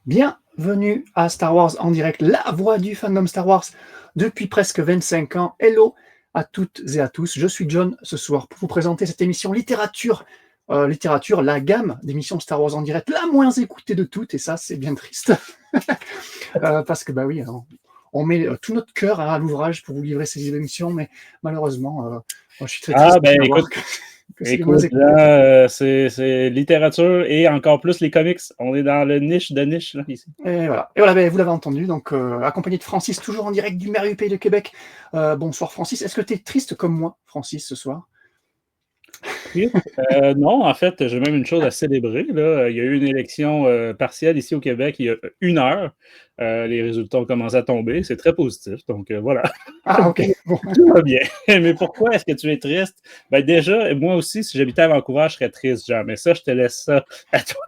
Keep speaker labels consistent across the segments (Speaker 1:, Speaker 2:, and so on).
Speaker 1: Bienvenue à Star Wars en direct, la voix du fandom Star Wars depuis presque 25 ans. Hello à toutes et à tous, je suis John ce soir pour vous présenter cette émission littérature, la gamme d'émissions Star Wars en direct la moins écoutée de toutes, et ça c'est bien triste. Parce que bah oui, on met tout notre cœur à l'ouvrage pour vous livrer ces émissions, mais malheureusement, moi, je suis très triste de savoir que c'est les moins écoutés.
Speaker 2: Là, c'est littérature et encore plus les comics. On est dans le niche de niche là, ici.
Speaker 1: Et voilà, ben, vous l'avez entendu, donc accompagné de Francis, toujours en direct du merveilleux pays de Québec. Bonsoir Francis, est-ce que tu es triste comme moi, Francis, ce soir?
Speaker 2: Non, en fait, j'ai même une chose à célébrer. Là. Il y a eu une élection partielle ici au Québec il y a 1 heure. Les résultats ont commencé à tomber. C'est très positif. Donc voilà.
Speaker 1: Ah, ok. Bon.
Speaker 2: Tout va bien. Mais pourquoi est-ce que tu es triste? Ben déjà, moi aussi, si j'habitais à Vancouver, je serais triste, Jean. Mais ça, je te laisse ça à toi.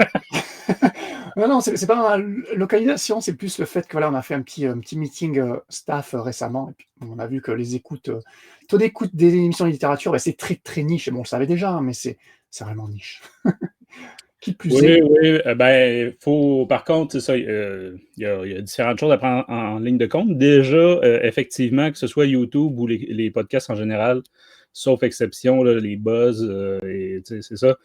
Speaker 1: Non, c'est pas la localisation, c'est plus le fait que voilà, on a fait un petit meeting staff récemment, et puis on a vu que les écoutes, taux d'écoute des émissions de littérature, ben, c'est très très niche. Bon, on le savait déjà, hein, mais c'est vraiment niche. Qui plus est.
Speaker 2: Oui, ben, faut, par contre, c'est ça, il y a différentes choses à prendre en ligne de compte. Déjà, effectivement, que ce soit YouTube ou les podcasts en général, sauf exception, là, les buzz, et, c'est ça,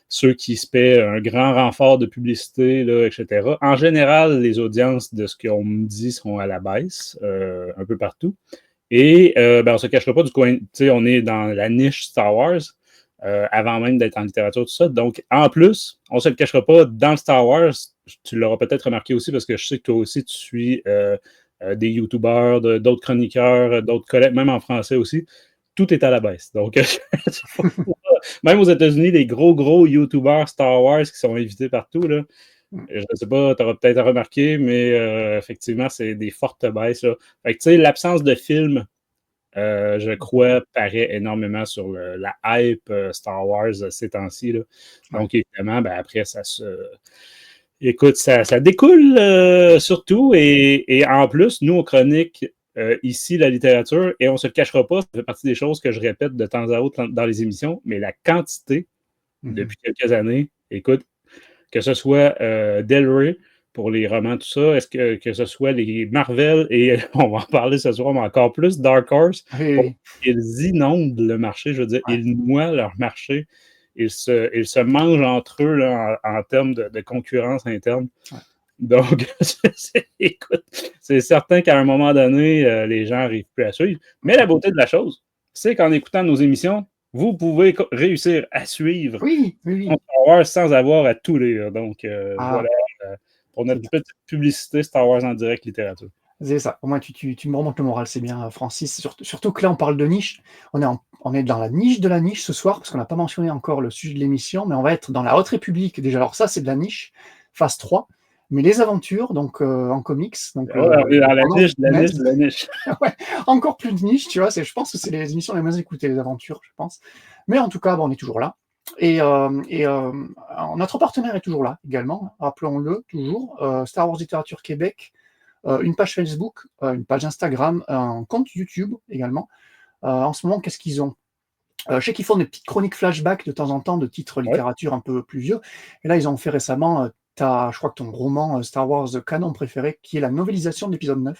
Speaker 2: ceux qui se paient un grand renfort de publicité, là, etc. En général, les audiences de ce qu'on me dit sont à la baisse, un peu partout. Et ben, on ne se cachera pas du coin, on est dans la niche Star Wars. Avant même d'être en littérature, tout ça. Donc, en plus, on ne se le cachera pas, dans le Star Wars, tu l'auras peut-être remarqué aussi, parce que je sais que toi aussi, tu suis des YouTubeurs, d'autres chroniqueurs, d'autres collègues, même en français aussi. Tout est à la baisse. Donc, même aux États-Unis, les gros YouTubeurs Star Wars qui sont invités partout, là, je ne sais pas, tu auras peut-être remarqué, mais effectivement, c'est des fortes baisses. Là. Fait que, tu sais, l'absence de films, je crois, paraît énormément sur la hype Star Wars ces temps-ci. Là. Donc, évidemment, ben, après, ça se. Écoute, ça découle surtout. Et en plus, nous, on chronique ici la littérature et on ne se le cachera pas, ça fait partie des choses que je répète de temps à autre dans les émissions, mais la quantité, depuis quelques années, écoute, que ce soit Del Rey pour les romans, tout ça, est-ce que ce soit les Marvel, et on va en parler ce soir, mais encore plus Dark Horse,
Speaker 1: Oui.
Speaker 2: ils inondent le marché, je veux dire,
Speaker 1: Ouais.
Speaker 2: ils noient leur marché, ils se mangent entre eux là, en termes de concurrence interne.
Speaker 1: Ouais.
Speaker 2: Donc, écoute, c'est certain qu'à un moment donné, les gens n'arrivent plus à suivre. Mais la beauté de la chose, c'est qu'en écoutant nos émissions, vous pouvez réussir à suivre
Speaker 1: Oui.
Speaker 2: Star Wars sans avoir à tout lire. Donc, voilà pour notre
Speaker 1: C'est
Speaker 2: petite publicité Star Wars en direct littérature.
Speaker 1: c'est ça. Au moins, tu me remontes le moral, c'est bien, Francis. Surtout que là, on parle de niche. On est dans la niche de la niche ce soir, parce qu'on n'a pas mentionné encore le sujet de l'émission, mais on va être dans la Haute République. Déjà, alors ça, c'est de la niche, phase 3. Mais les aventures, donc en comics, donc
Speaker 2: Ouais, on est dans la niche, de la
Speaker 1: NES,
Speaker 2: niche, de la niche.
Speaker 1: ouais, encore plus de niche, tu vois. Je pense que c'est les émissions les moins écoutées, les aventures, je pense. Mais en tout cas, bon, on est toujours là. Et notre partenaire est toujours là également, rappelons-le toujours, Star Wars Littérature Québec, une page Facebook, une page Instagram, un compte YouTube également. En ce moment, qu'est-ce qu'ils ont? Je sais qu'ils font des petites chroniques flashback de temps en temps de titres
Speaker 2: Ouais.
Speaker 1: littérature un peu plus vieux. Et là, ils ont fait récemment, je crois que ton roman Star Wars canon préféré, qui est la novélisation de l'épisode 9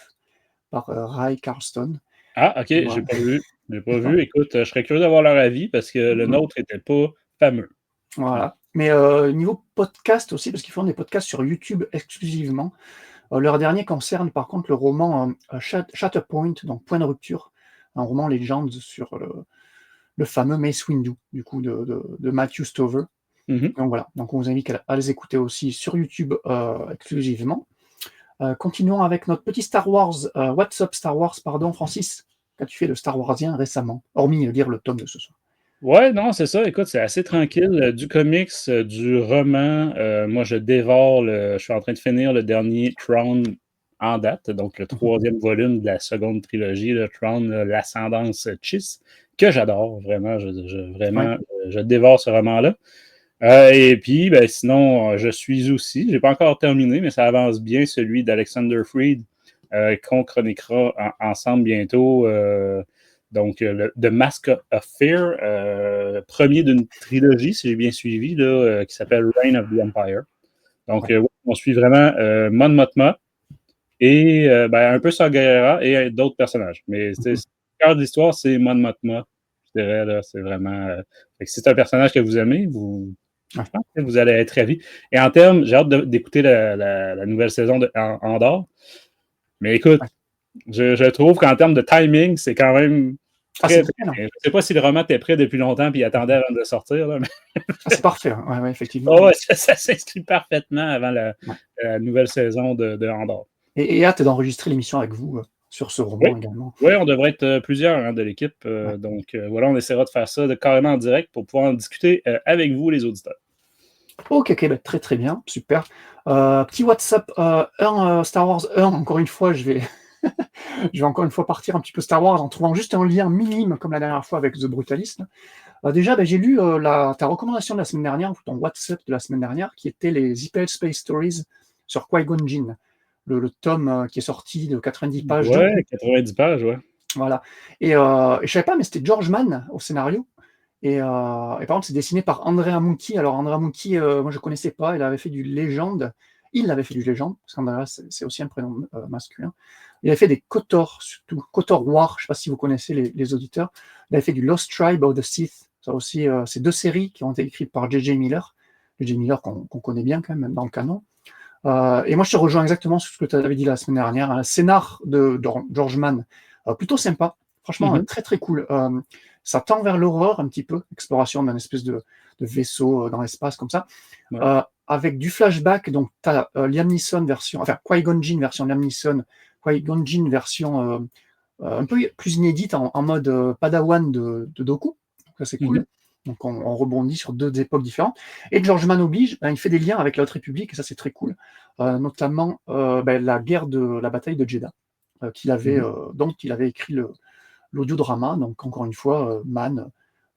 Speaker 1: par Ray Carlston.
Speaker 2: Ah, ok,
Speaker 1: Voilà.
Speaker 2: j'ai pas vu. J'ai pas vu. Écoute, je serais curieux d'avoir leur avis parce que le nôtre n'était pas fameux.
Speaker 1: Voilà. Mais niveau podcast aussi, parce qu'ils font des podcasts sur YouTube exclusivement. Leur dernier concerne par contre le roman Shatterpoint, donc Point de rupture, un roman légende sur le fameux Mace Windu, du coup, de Matthew Stover.
Speaker 2: Mhm.
Speaker 1: Donc voilà, donc on vous invite à les écouter aussi sur YouTube exclusivement. Continuons avec notre petit Star Wars, What's Up Star Wars, pardon, Francis. Qu'as-tu fait de Star Warsien récemment, hormis lire le tome de ce soir?
Speaker 2: Ouais, non, c'est ça. Écoute, c'est assez tranquille. Du comics, du roman. Moi, je suis en train de finir le dernier Tron en date, donc le troisième volume de la seconde trilogie, le Tron, l'Ascendance Chiss, que j'adore, vraiment.
Speaker 1: Ouais.
Speaker 2: Je dévore ce roman-là. Et puis, ben, sinon, je suis aussi, j'ai pas encore terminé, mais ça avance bien, celui d'Alexander Freed, qu'on chroniquera ensemble bientôt. Donc, The Mask of Fear, premier d'une trilogie, si j'ai bien suivi, là, qui s'appelle Reign of the Empire. Donc,
Speaker 1: Ouais.
Speaker 2: On suit vraiment Mon Mothma et un peu Saw Gerrera et d'autres personnages. Mais le cœur de l'histoire, c'est Mon Mothma. Je dirais, là, c'est vraiment... si c'est un personnage que vous aimez, je pense que vous allez être ravis. Et en termes, j'ai hâte d'écouter la nouvelle saison de Andor. Mais écoute, je trouve qu'en termes de timing, c'est quand même très bien. Je ne sais pas si le roman était prêt depuis longtemps et il attendait avant de sortir. Là, mais...
Speaker 1: c'est parfait, ouais, effectivement.
Speaker 2: Oh, ouais, ça s'inscrit parfaitement avant la nouvelle saison de Andor.
Speaker 1: Et hâte d'enregistrer l'émission avec vous sur ce roman également.
Speaker 2: Oui, on devrait être plusieurs de l'équipe. Donc voilà, on essaiera de faire ça carrément en direct pour pouvoir en discuter avec vous, les auditeurs.
Speaker 1: Ok, très très bien, super. Petit WhatsApp, Star Wars 1, encore une fois, je vais encore une fois partir un petit peu Star Wars en trouvant juste un lien minime, comme la dernière fois avec The Brutalist. Déjà, j'ai lu ta recommandation de la semaine dernière, ton WhatsApp de la semaine dernière, qui était les Hyper Space Stories sur Qui-Gon Jinn, le tome qui est sorti de 90 pages.
Speaker 2: Ouais, 90 pages, ouais.
Speaker 1: Voilà. Et je savais pas, mais c'était George Mann au scénario. Et par contre, c'est dessiné par Andrea Mucchi. Alors, Andrea Mucchi, moi, je connaissais pas. Il avait fait du Légende. Il avait fait du Légende, parce qu'Andrea, c'est aussi un prénom masculin. Il avait fait des KOTOR, surtout KOTOR War. Je ne sais pas si vous connaissez les auditeurs. Il avait fait du Lost Tribe of the Sith. Ça aussi, c'est 2 séries qui ont été écrites par J.J. Miller. J.J. Miller qu'on connaît bien quand même dans le canon. Et moi, je te rejoins exactement sur ce que tu avais dit la semaine dernière. Un scénar de George Mann, plutôt sympa. Franchement, très très cool. Ça tend vers l'horreur un petit peu, exploration d'un espèce de vaisseau dans l'espace comme ça, avec du flashback. Donc, tu as Liam Neeson version, enfin Qui-Gon Jinn version Liam Neeson, Qui-Gon Jinn version un peu plus inédite en mode Padawan de Dooku. Ça, c'est cool. Donc, on rebondit sur 2 époques différentes. Et George Mann oblige, il fait des liens avec la Haute République, et ça, c'est très cool. Notamment la guerre de la bataille de Jeddah, dont il avait écrit l'audiodrama. Donc, encore une fois, Mann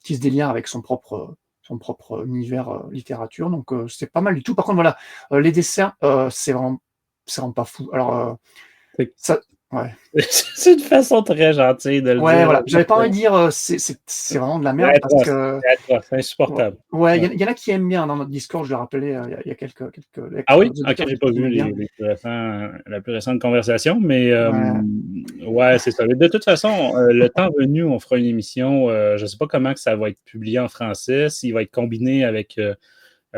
Speaker 1: tisse des liens avec son propre univers littérature. Donc, c'est pas mal du tout. Par contre, voilà, les dessins, c'est vraiment pas fou. Alors, ça... Ouais.
Speaker 2: C'est une façon très gentille de le dire.
Speaker 1: Voilà. J'avais pas envie de dire c'est vraiment de la merde parce que
Speaker 2: c'est insupportable.
Speaker 1: Ouais, il y en a qui aiment bien dans notre Discord, je l'ai rappelé, il y a quelques
Speaker 2: Ah oui? Ok, j'ai pas vu la plus récente conversation, mais ouais, c'est ça. De toute façon, le temps venu, on fera une émission. Je sais pas comment que ça va être publié en français, s'il va être combiné avec.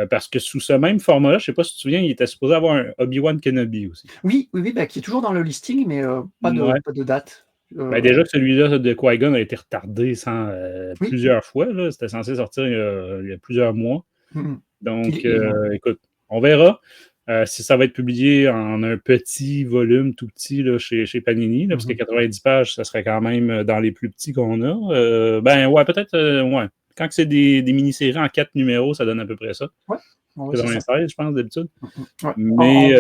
Speaker 2: Parce que sous ce même format-là, je ne sais pas si tu te souviens, il était supposé avoir un Obi-Wan Kenobi aussi.
Speaker 1: Oui, qui est toujours dans le listing, mais pas de date.
Speaker 2: Déjà, celui-là de Qui-Gon a été retardé plusieurs fois. Là. C'était censé sortir il y a plusieurs mois. Donc, écoute, on verra si ça va être publié en un petit volume, tout petit, là, chez Panini, là, parce que 90 pages, ça serait quand même dans les plus petits qu'on a. Peut-être, ouais. Quand c'est des mini-séries en 4 numéros, ça donne à peu près ça.
Speaker 1: Ouais.
Speaker 2: 96, je pense, d'habitude.
Speaker 1: Mais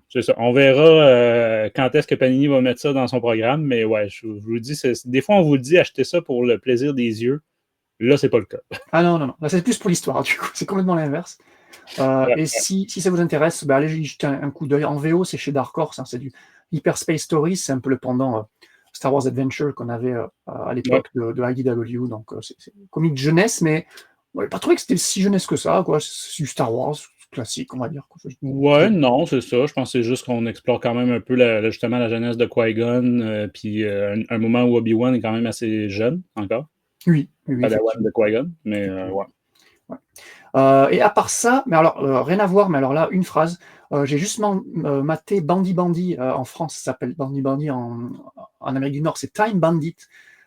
Speaker 2: c'est ça. On verra quand est-ce que Panini va mettre ça dans son programme. Mais ouais, je vous le dis, des fois, on vous dit acheter ça pour le plaisir des yeux. Là, c'est pas le cas.
Speaker 1: Ah non. Là, c'est plus pour l'histoire, du coup. C'est complètement l'inverse. Et si ça vous intéresse, allez jeter un coup d'œil. En VO, c'est chez Dark Horse. C'est du Hyper Space Stories. C'est un peu le pendant Star Wars Adventure qu'on avait à l'époque de IDW. Donc, c'est comique de jeunesse, mais pas trouvé que c'était si jeunesse que ça. C'est du Star Wars classique, on va dire.
Speaker 2: Ouais, non, c'est ça. Je pense que c'est juste qu'on explore quand même un peu justement la jeunesse de Qui-Gon, puis un moment où Obi-Wan est quand même assez jeune encore.
Speaker 1: Oui.
Speaker 2: Padawan de Qui-Gon, mais ouais.
Speaker 1: Et à part ça, mais alors rien à voir, mais alors là, une phrase. J'ai justement maté Bandy en France, ça s'appelle Bandy en Amérique du Nord, c'est Time Bandit.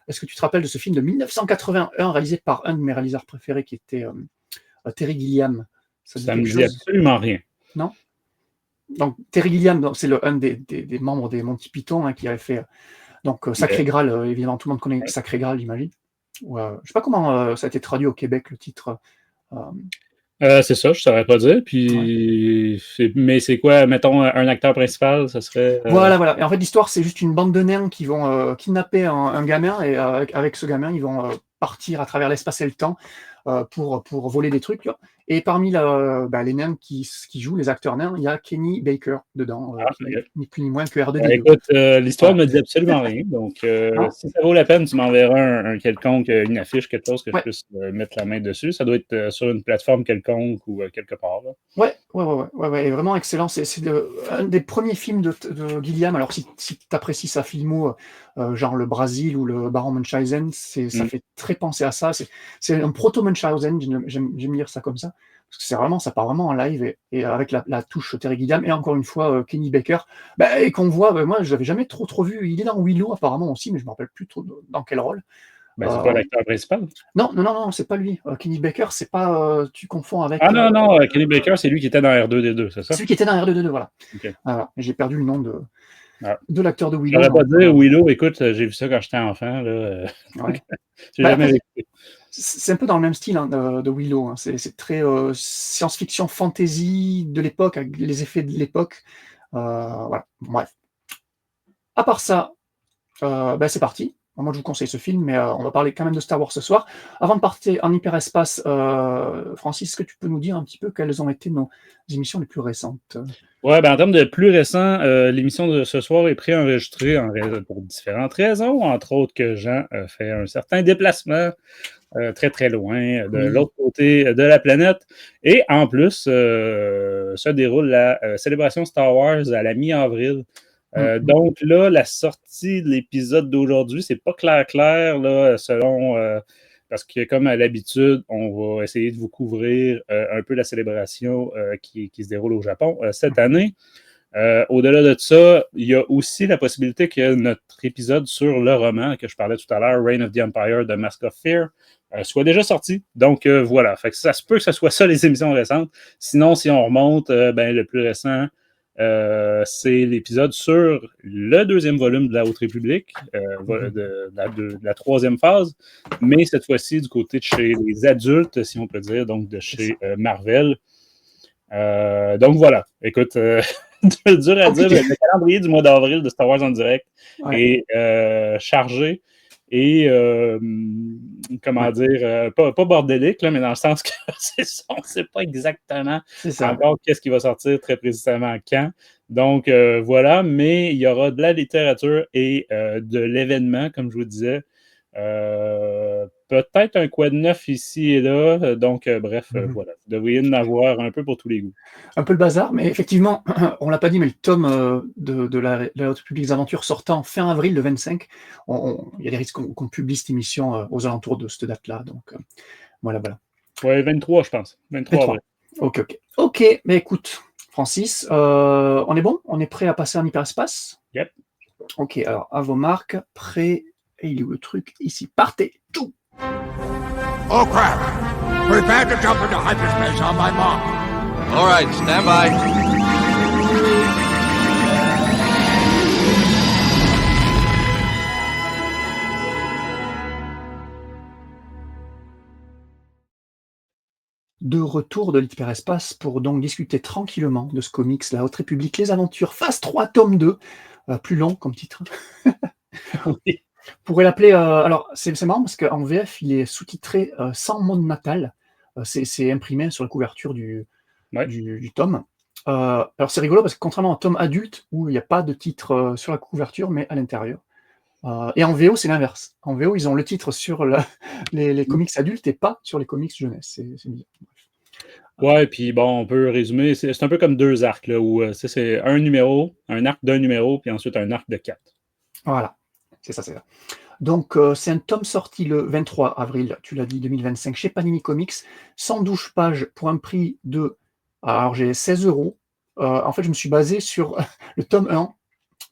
Speaker 1: Est-ce que tu te rappelles de ce film de 1981 réalisé par un de mes réalisateurs préférés qui était Terry Gilliam?
Speaker 2: Ça me dit absolument rien.
Speaker 1: Non? Donc Terry Gilliam, c'est un des membres des Monty Python qui avait fait Sacré Graal, évidemment tout le monde connaît Sacré Graal, j'imagine. Je ne sais pas comment ça a été traduit au Québec, le titre.
Speaker 2: C'est ça, je ne saurais pas dire. Puis, mais c'est quoi, mettons, un acteur principal, ça serait...
Speaker 1: Voilà. Et en fait, l'histoire, c'est juste une bande de nains qui vont kidnapper un gamin, et avec ce gamin, ils vont partir à travers l'espace et le temps pour voler des trucs. Tu vois. Et parmi les nains qui jouent, les acteurs nains, il y a Kenny Baker dedans, qui n'est ni plus ni moins que R2D2.
Speaker 2: Écoute, l'histoire
Speaker 1: Voilà.
Speaker 2: ne me dit absolument rien. Donc,
Speaker 1: Non?
Speaker 2: si ça vaut la peine, tu m'enverras un quelconque, une affiche, quelque chose que je
Speaker 1: Ouais.
Speaker 2: puisse mettre la main dessus. Ça doit être sur une plateforme quelconque ou quelque part. Là.
Speaker 1: Ouais, et vraiment excellent. C'est un des premiers films de Gilliam. Alors, si tu apprécies sa filmo, genre le Brésil ou le Baron Munchausen, ça fait très penser à ça. C'est un proto-Munchausen, j'aime lire ça comme ça. Parce que ça part vraiment en live et avec la touche Terry Gilliam. Et encore une fois, Kenny Baker, et qu'on voit, moi, je l'avais jamais trop vu. Il est dans Willow apparemment aussi, mais je me rappelle plus trop dans quel rôle.
Speaker 2: C'est pas l'acteur principal.
Speaker 1: Non, c'est pas lui. Kenny Baker, c'est pas. Tu confonds avec.
Speaker 2: Ah non, Kenny Baker, c'est lui qui était dans R2D2, c'est ça?
Speaker 1: Celui qui était dans R2D2, voilà.
Speaker 2: Okay.
Speaker 1: Voilà. J'ai perdu le nom de l'acteur de Willow.
Speaker 2: J'aurais pas dire Willow, écoute, j'ai vu ça quand j'étais enfant. Là,
Speaker 1: ouais.
Speaker 2: j'ai jamais vécu.
Speaker 1: C'est un peu dans le même style de Willow. Hein. C'est très science-fiction fantasy de l'époque, avec les effets de l'époque. Voilà. Bref. À part ça, c'est parti. Moi, je vous conseille ce film, mais on va parler quand même de Star Wars ce soir. Avant de partir en hyperespace, Francis, est-ce que tu peux nous dire un petit peu quelles ont été nos émissions les plus récentes?
Speaker 2: Ouais, en termes de plus récent, l'émission de ce soir est préenregistrée pour différentes raisons, entre autres que Jean fait un certain déplacement très très loin de l'autre côté de la planète. Et en plus, se déroule la célébration Star Wars à la mi-avril. Donc là, la sortie de l'épisode d'aujourd'hui, c'est pas clair là, selon parce que comme à l'habitude, on va essayer de vous couvrir un peu la célébration qui se déroule au Japon cette année. Au-delà de ça, il y a aussi la possibilité que notre épisode sur le roman que je parlais tout à l'heure, Reign of the Empire de Mask of Fear, soit déjà sorti. Donc voilà, fait que ça se peut que ce soit ça les émissions récentes. Sinon, si on remonte, le plus récent, c'est l'épisode sur le deuxième volume de la Haute République, de la troisième phase, mais cette fois-ci du côté de chez les adultes, si on peut dire, donc de chez Marvel. Donc voilà, écoute, dur à dire, le calendrier du mois d'avril de Star Wars en direct est chargé et comment dire, pas bordélique, là, mais dans le sens que on ne sait pas exactement encore qu'est-ce qui va sortir très précisément quand. Donc voilà, mais il y aura de la littérature et de l'événement, comme je vous disais. Peut-être un quoi de neuf ici et là. Donc, bref, voilà. Vous devriez en avoir un peu pour tous les goûts.
Speaker 1: Un peu le bazar, mais effectivement, on l'a pas dit, mais le tome de la Haute République Aventures sortant fin avril, le 25, il y a des risques qu'on publie cette émission aux alentours de cette date-là. Donc, voilà.
Speaker 2: Ouais, 23, je pense. 23 avril.
Speaker 1: Ok, mais écoute, Francis, on est bon? On est prêt à passer en hyperespace?
Speaker 2: Yep.
Speaker 1: Ok, alors, à vos marques, prêt. Et il est où le truc? Ici, partez! Tout.
Speaker 3: Oh crap! Prepare to jump into hyperspace on my mark.
Speaker 4: All right, stand by.
Speaker 1: De retour de l'hyperespace pour donc discuter tranquillement de ce comics, La Haute République, les aventures, phase 3, tome 2, plus long comme titre.
Speaker 2: Oui.
Speaker 1: On pourrait l'appeler, alors c'est marrant parce qu'en VF il est sous-titré sans monde natal, c'est imprimé sur la couverture du tome. Alors c'est rigolo parce que contrairement au tome adulte où il n'y a pas de titre sur la couverture mais à l'intérieur. Et en VO c'est l'inverse. En VO ils ont le titre sur les comics adultes et pas sur les comics jeunesse. C'est bizarre.
Speaker 2: Ouais, puis bon, on peut résumer, c'est un peu comme deux arcs là, où c'est un arc d'un numéro, puis ensuite un arc de 4.
Speaker 1: Voilà, c'est ça. Donc, c'est un tome sorti le 23 avril, tu l'as dit, 2025, chez Panini Comics, 112 pages pour un prix de... Alors, j'ai 16 €. En fait, je me suis basé sur le tome 1,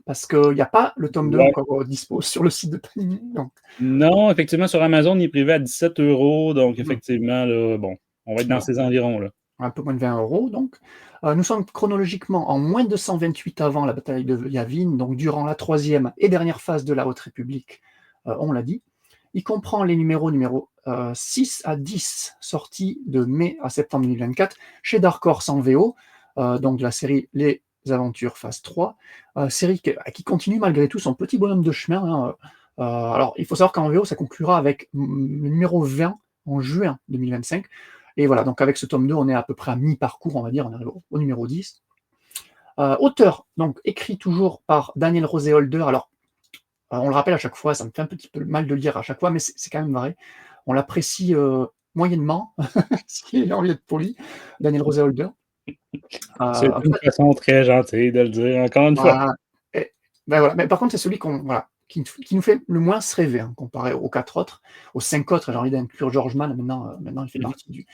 Speaker 1: parce qu'il n'y a pas le tome 2 encore dispo sur le site de Panini. Donc.
Speaker 2: Non, effectivement, sur Amazon, il est privé à 17 €, donc effectivement, là, bon, on va être dans ces environs. Là.
Speaker 1: Un peu moins de 20 €, donc. Nous sommes chronologiquement en moins de 228 avant la bataille de Yavin, donc durant la troisième et dernière phase de la Haute République, on l'a dit. Il comprend les numéros 6 à 10, sortis de mai à septembre 2024, chez Dark Horse en VO, donc de la série Les Aventures phase 3, série qui continue malgré tout son petit bonhomme de chemin. Alors, il faut savoir qu'en VO, ça conclura avec le numéro 20 en juin 2025. Et voilà, donc avec ce tome 2, on est à peu près à mi-parcours, on va dire, on arrive au numéro 10. Auteur, donc écrit toujours par Daniel Rosé Holder. Alors, on le rappelle à chaque fois, ça me fait un petit peu mal de le dire à chaque fois, mais c'est quand même vrai. On l'apprécie moyennement, si j'ai envie d'être poli, Daniel Rosé Holder.
Speaker 2: C'est
Speaker 1: En
Speaker 2: une
Speaker 1: fait,
Speaker 2: façon très gentille de le dire, encore une fois.
Speaker 1: voilà. Ben voilà. Mais par contre, c'est celui qui nous fait le moins se rêver, hein, comparé aux 4 autres, aux 5 autres. J'ai envie d'inclure George Mann, maintenant il fait partie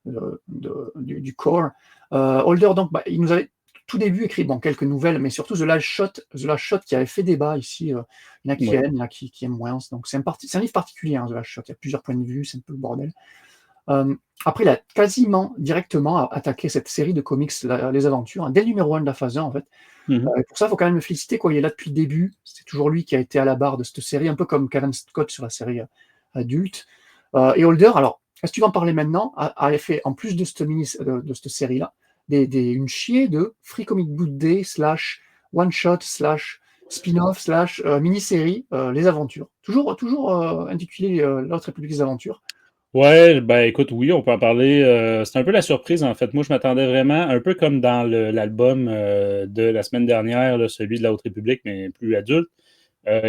Speaker 1: du core. Holder, donc, il nous avait tout début écrit quelques nouvelles, mais surtout The Last Shot qui avait fait débat ici. Il y en a qui
Speaker 2: Ouais.
Speaker 1: aiment, il y en a qui aiment moins. Donc c'est un livre particulier, hein, The Last Shot. Il y a plusieurs points de vue, c'est un peu le bordel. Après, il a quasiment directement attaqué cette série de comics, Les Aventures, hein, dès le numéro 1 de la phase 1, en fait. Pour ça, il faut quand même le féliciter, quoi. Il est là depuis le début. C'est toujours lui qui a été à la barre de cette série, un peu comme Kevin Scott sur la série adulte. Et Holder, alors, est-ce que tu vas en parler maintenant, a fait, en plus de cette série-là, une chier de Free Comic Book Day / one-shot / spin-off / mini-série, Les Aventures. Toujours intitulé L'autre République des Aventures.
Speaker 2: Ouais, ben écoute, oui, on peut en parler. C'est un peu la surprise, en fait. Moi, je m'attendais vraiment, un peu comme dans l'album de la semaine dernière, là, celui de la Haute République, mais plus adulte,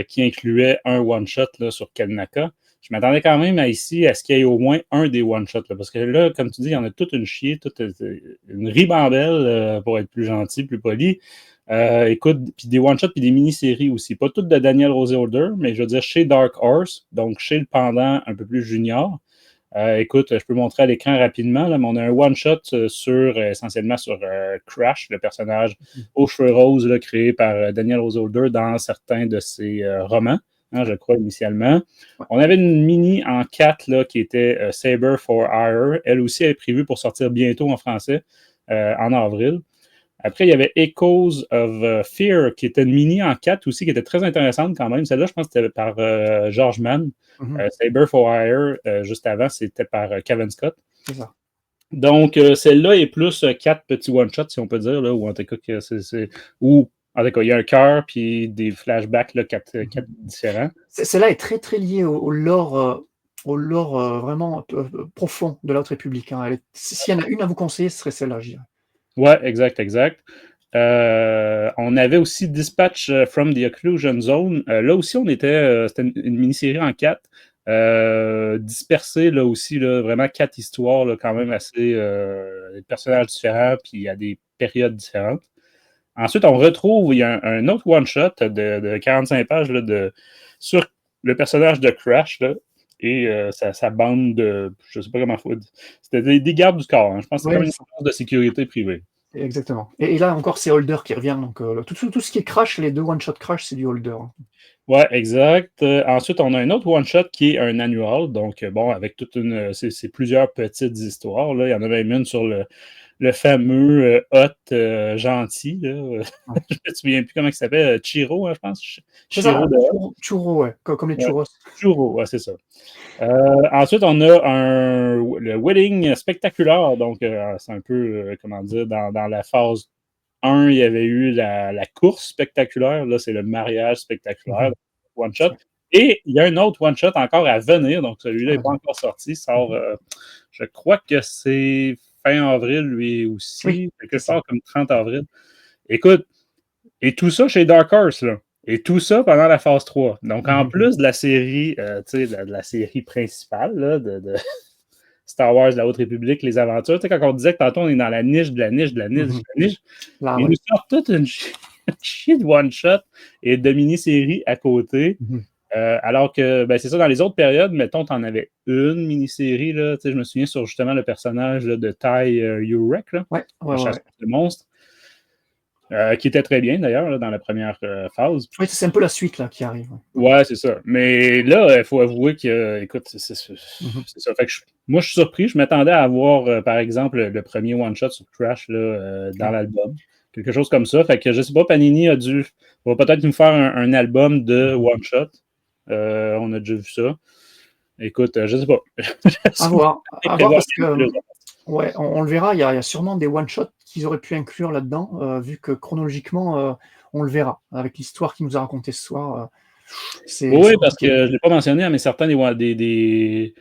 Speaker 2: qui incluait un one-shot là, sur Kanaka. Je m'attendais quand même à ce qu'il y ait au moins un des one-shots. Là, parce que là, comme tu dis, il y en a toute une chier, toute une ribambelle, pour être plus gentil, plus poli. Écoute, puis des one-shots, puis des mini-séries aussi. Pas toutes de Daniel Rosé Holder, mais je veux dire chez Dark Horse, donc chez le pendant un peu plus junior. Écoute, je peux montrer à l'écran rapidement, là, mais on a un one-shot essentiellement sur Crash, le personnage aux cheveux roses là, créé par Daniel Rose Holder dans certains de ses romans, je crois, initialement. On avait une mini en 4 là, qui était Saber for Hire. Elle aussi, elle est prévue pour sortir bientôt en français, en avril. Après, il y avait Echoes of Fear, qui était une mini en 4 aussi, qui était très intéressante quand même. Celle-là, je pense que c'était par George Mann. Saber for Hire, juste avant, c'était par Kevin Scott.
Speaker 1: C'est ça.
Speaker 2: Donc, celle-là est plus 4 petits one-shots, si on peut dire, là, ou en tout cas, en tout cas, il y a un cœur puis des flashbacks, là, 4 différents.
Speaker 1: Celle-là est très, très liée au lore, vraiment profond de la Haute République. Hein. S'il y en a une à vous conseiller, ce serait celle-là, je dirais.
Speaker 2: Ouais, exact. On avait aussi Dispatch from the Occlusion Zone. Là aussi, c'était une mini-série en 4. Dispersée, là aussi, là, vraiment 4 histoires, là, quand même assez des personnages différents, puis à des périodes différentes. Ensuite, on retrouve, il y a un autre one-shot de 45 pages là, sur le personnage de Crash, là, et sa bande de, je sais pas comment il faut dire, c'était des gardes du corps. Hein. Je pense que c'est comme une force de sécurité privée.
Speaker 1: Exactement. Et là encore, c'est Holder qui revient. Donc, tout ce qui est Crash, les 2 one-shot Crash, c'est du Holder.
Speaker 2: Ouais, exact. Ensuite, on a un autre one-shot qui est un annual. Donc, bon, avec c'est plusieurs petites histoires. Là. Il y en a même une sur le fameux Hot gentil. Là. Je me souviens plus comment il s'appelle. Chiro, hein, je pense.
Speaker 1: Chiro, ouais, comme les churros.
Speaker 2: Churro, ouais, c'est ça. Ensuite, on a le Wedding spectaculaire. Donc, c'est un peu, comment dire, dans la phase 1, il y avait eu la course spectaculaire. Là, c'est le mariage spectaculaire. One-shot. Et il y a un autre one-shot encore à venir. Donc, celui-là n'est pas encore sorti. Il sort, je crois que c'est fin avril, lui aussi. Quelque part comme 30 avril. Écoute, et tout ça chez Dark Horse, là. Et tout ça pendant la phase 3. Donc, en plus de la série, tu sais, de la série principale, là, de Star Wars, la Haute République, les aventures. Tu sais, quand on disait que tantôt, on est dans la niche de la niche de la niche de la niche, ils nous sortent toute une chier de one-shot et de mini-série à côté. Alors que, c'est ça, dans les autres périodes, mettons, t'en avais une mini-série, là, tu sais, je me souviens sur justement le personnage là, de Ty Urek, là, le chasseur de monstres, qui était très bien, d'ailleurs, là, dans la première phase.
Speaker 1: Oui, c'est un peu la suite, là, qui arrive.
Speaker 2: Ouais, c'est ça. Mais là, il faut avouer que, écoute, c'est ça. Fait que moi, je suis surpris. Je m'attendais à avoir, par exemple, le premier one-shot sur Crash là, dans l'album. Quelque chose comme ça. Fait que je sais pas, Panini va peut-être nous faire un album de one-shot. On a déjà vu ça. Écoute, je sais pas.
Speaker 1: À voir parce que, ouais, on le verra. Il y a sûrement des one-shots qu'ils auraient pu inclure là-dedans, vu que chronologiquement, on le verra avec l'histoire qu'il nous a racontée ce soir.
Speaker 2: Oui, parce que je ne l'ai pas mentionné, mais certains des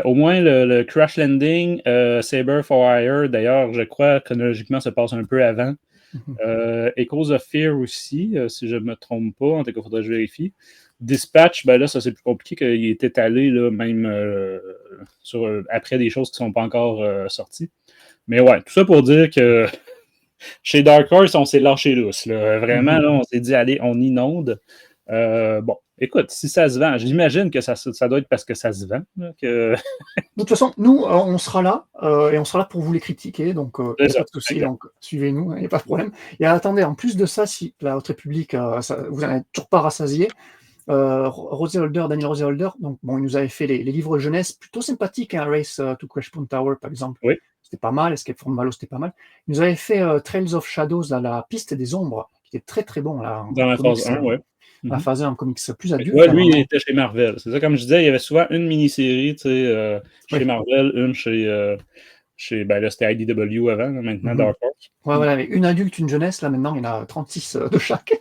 Speaker 2: Au moins, le Crash Landing, Saber for Hire, d'ailleurs, je crois, chronologiquement, se passe un peu avant. Echoes of Fear aussi, si je ne me trompe pas. En tout cas, il faudrait que je vérifie. Dispatch, ben là, ça c'est plus compliqué qu'il est étalé là, même après des choses qui ne sont pas encore sorties. Mais ouais, tout ça pour dire que chez Dark Horse, on s'est lâché lousse. Là. Vraiment, là, on s'est dit, allez, on inonde. Bon, écoute, si ça se vend, j'imagine que ça doit être parce que ça se vend. Là, que...
Speaker 1: De toute façon, nous, on sera là, et on sera là pour vous les critiquer, donc il n'y a pas de souci, donc suivez-nous, il n'y a pas de problème. Et attendez, en plus de ça, si la Haute République, vous n'en avez toujours pas rassasié, Daniel Roseholder, donc bon, il nous avait fait les livres jeunesse plutôt sympathiques, hein, Race to Crashpoint Tower par exemple,
Speaker 2: oui.
Speaker 1: C'était pas mal, Escape from Malo, c'était pas mal. Il nous avait fait Trails of Shadows, la piste des ombres, qui était très très bon. Là,
Speaker 2: dans la phase 1, oui.
Speaker 1: La phase 1 en comics plus adulte.
Speaker 2: Ouais, lui, il était chez Marvel. C'est ça, comme je disais, il y avait souvent une mini-série chez Marvel, une chez ben là, c'était IDW avant, là, maintenant Dark Horse.
Speaker 1: Ouais, voilà, avec une adulte, une jeunesse, là maintenant, il y en a 36 de chaque.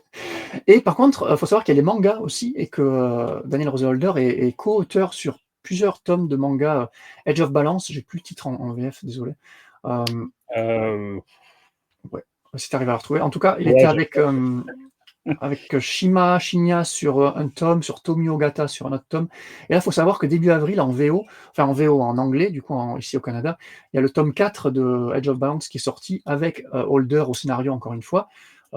Speaker 1: Et par contre, il faut savoir qu'il y a les mangas aussi, et que Daniel Roseholder est co-auteur sur plusieurs tomes de manga Edge of Balance, j'ai plus le titre en VF, désolé. Ouais, si tu arrives à la retrouver. En tout cas, il était avec Shinya sur un tome, sur Tomi Ogata sur un autre tome. Et là, il faut savoir que début avril, en VO, en anglais, du coup, ici au Canada, il y a le tome 4 de Edge of Balance qui est sorti avec Holder au scénario, encore une fois,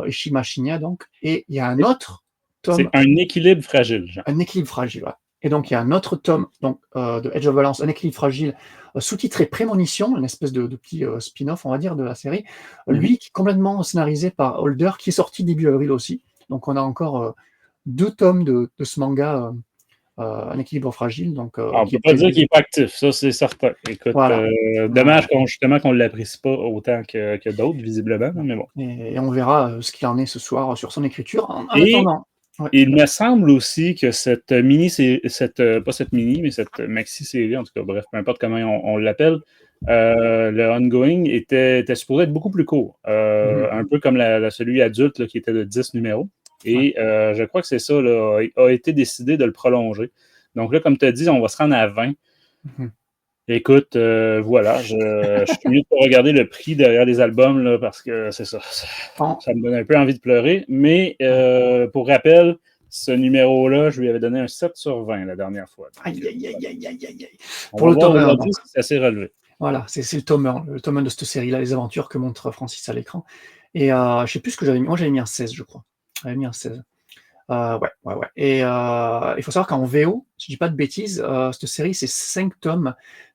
Speaker 1: et Shinya, donc. Et il y a un autre tome.
Speaker 2: C'est un équilibre fragile. Genre.
Speaker 1: Un équilibre fragile, ouais. Et donc, il y a un autre tome donc, de Edge of Balance, un équilibre fragile, sous-titré Prémonition, une espèce de petit spin-off, on va dire, de la série. Lui, qui est complètement scénarisé par Holder, qui est sorti début avril aussi. Donc, on a encore 2 tomes de ce manga, un équilibre fragile. Donc,
Speaker 2: on ne peut pas dire qu'il n'est pas actif, ça, c'est certain. Écoute, voilà. Dommage justement qu'on ne l'apprécie pas autant que d'autres, visiblement, mais bon.
Speaker 1: Et on verra ce qu'il en est ce soir sur son écriture. En attendant...
Speaker 2: Ouais. Il me semble aussi que cette pas cette mini, mais cette maxi-série, en tout cas, bref, peu importe comment on l'appelle, le ongoing était supposé être beaucoup plus court. Un peu comme celui adulte là, qui était de 10 numéros. Et je crois que c'est ça, là, a été décidé de le prolonger. Donc là, comme tu as dit, on va se rendre à 20. Écoute, voilà, je suis mieux de regarder le prix derrière les albums, là, parce que c'est ça. Ça me donne un peu envie de pleurer. Mais pour rappel, ce numéro-là, je lui avais donné un 7 sur 20 la dernière fois.
Speaker 1: Aïe, aïe, aïe, aïe, aïe, aïe.
Speaker 2: Pour le tome 1, c'est assez relevé.
Speaker 1: Voilà, c'est le tome 1 de cette série-là, les aventures que montre Francis à l'écran. Et je ne sais plus ce que j'avais mis. Moi, j'avais mis un 16, je crois. J'avais mis un 16. Ouais. Et il faut savoir qu'en VO, si je dis pas de bêtises, cette série, c'est 5 tomes.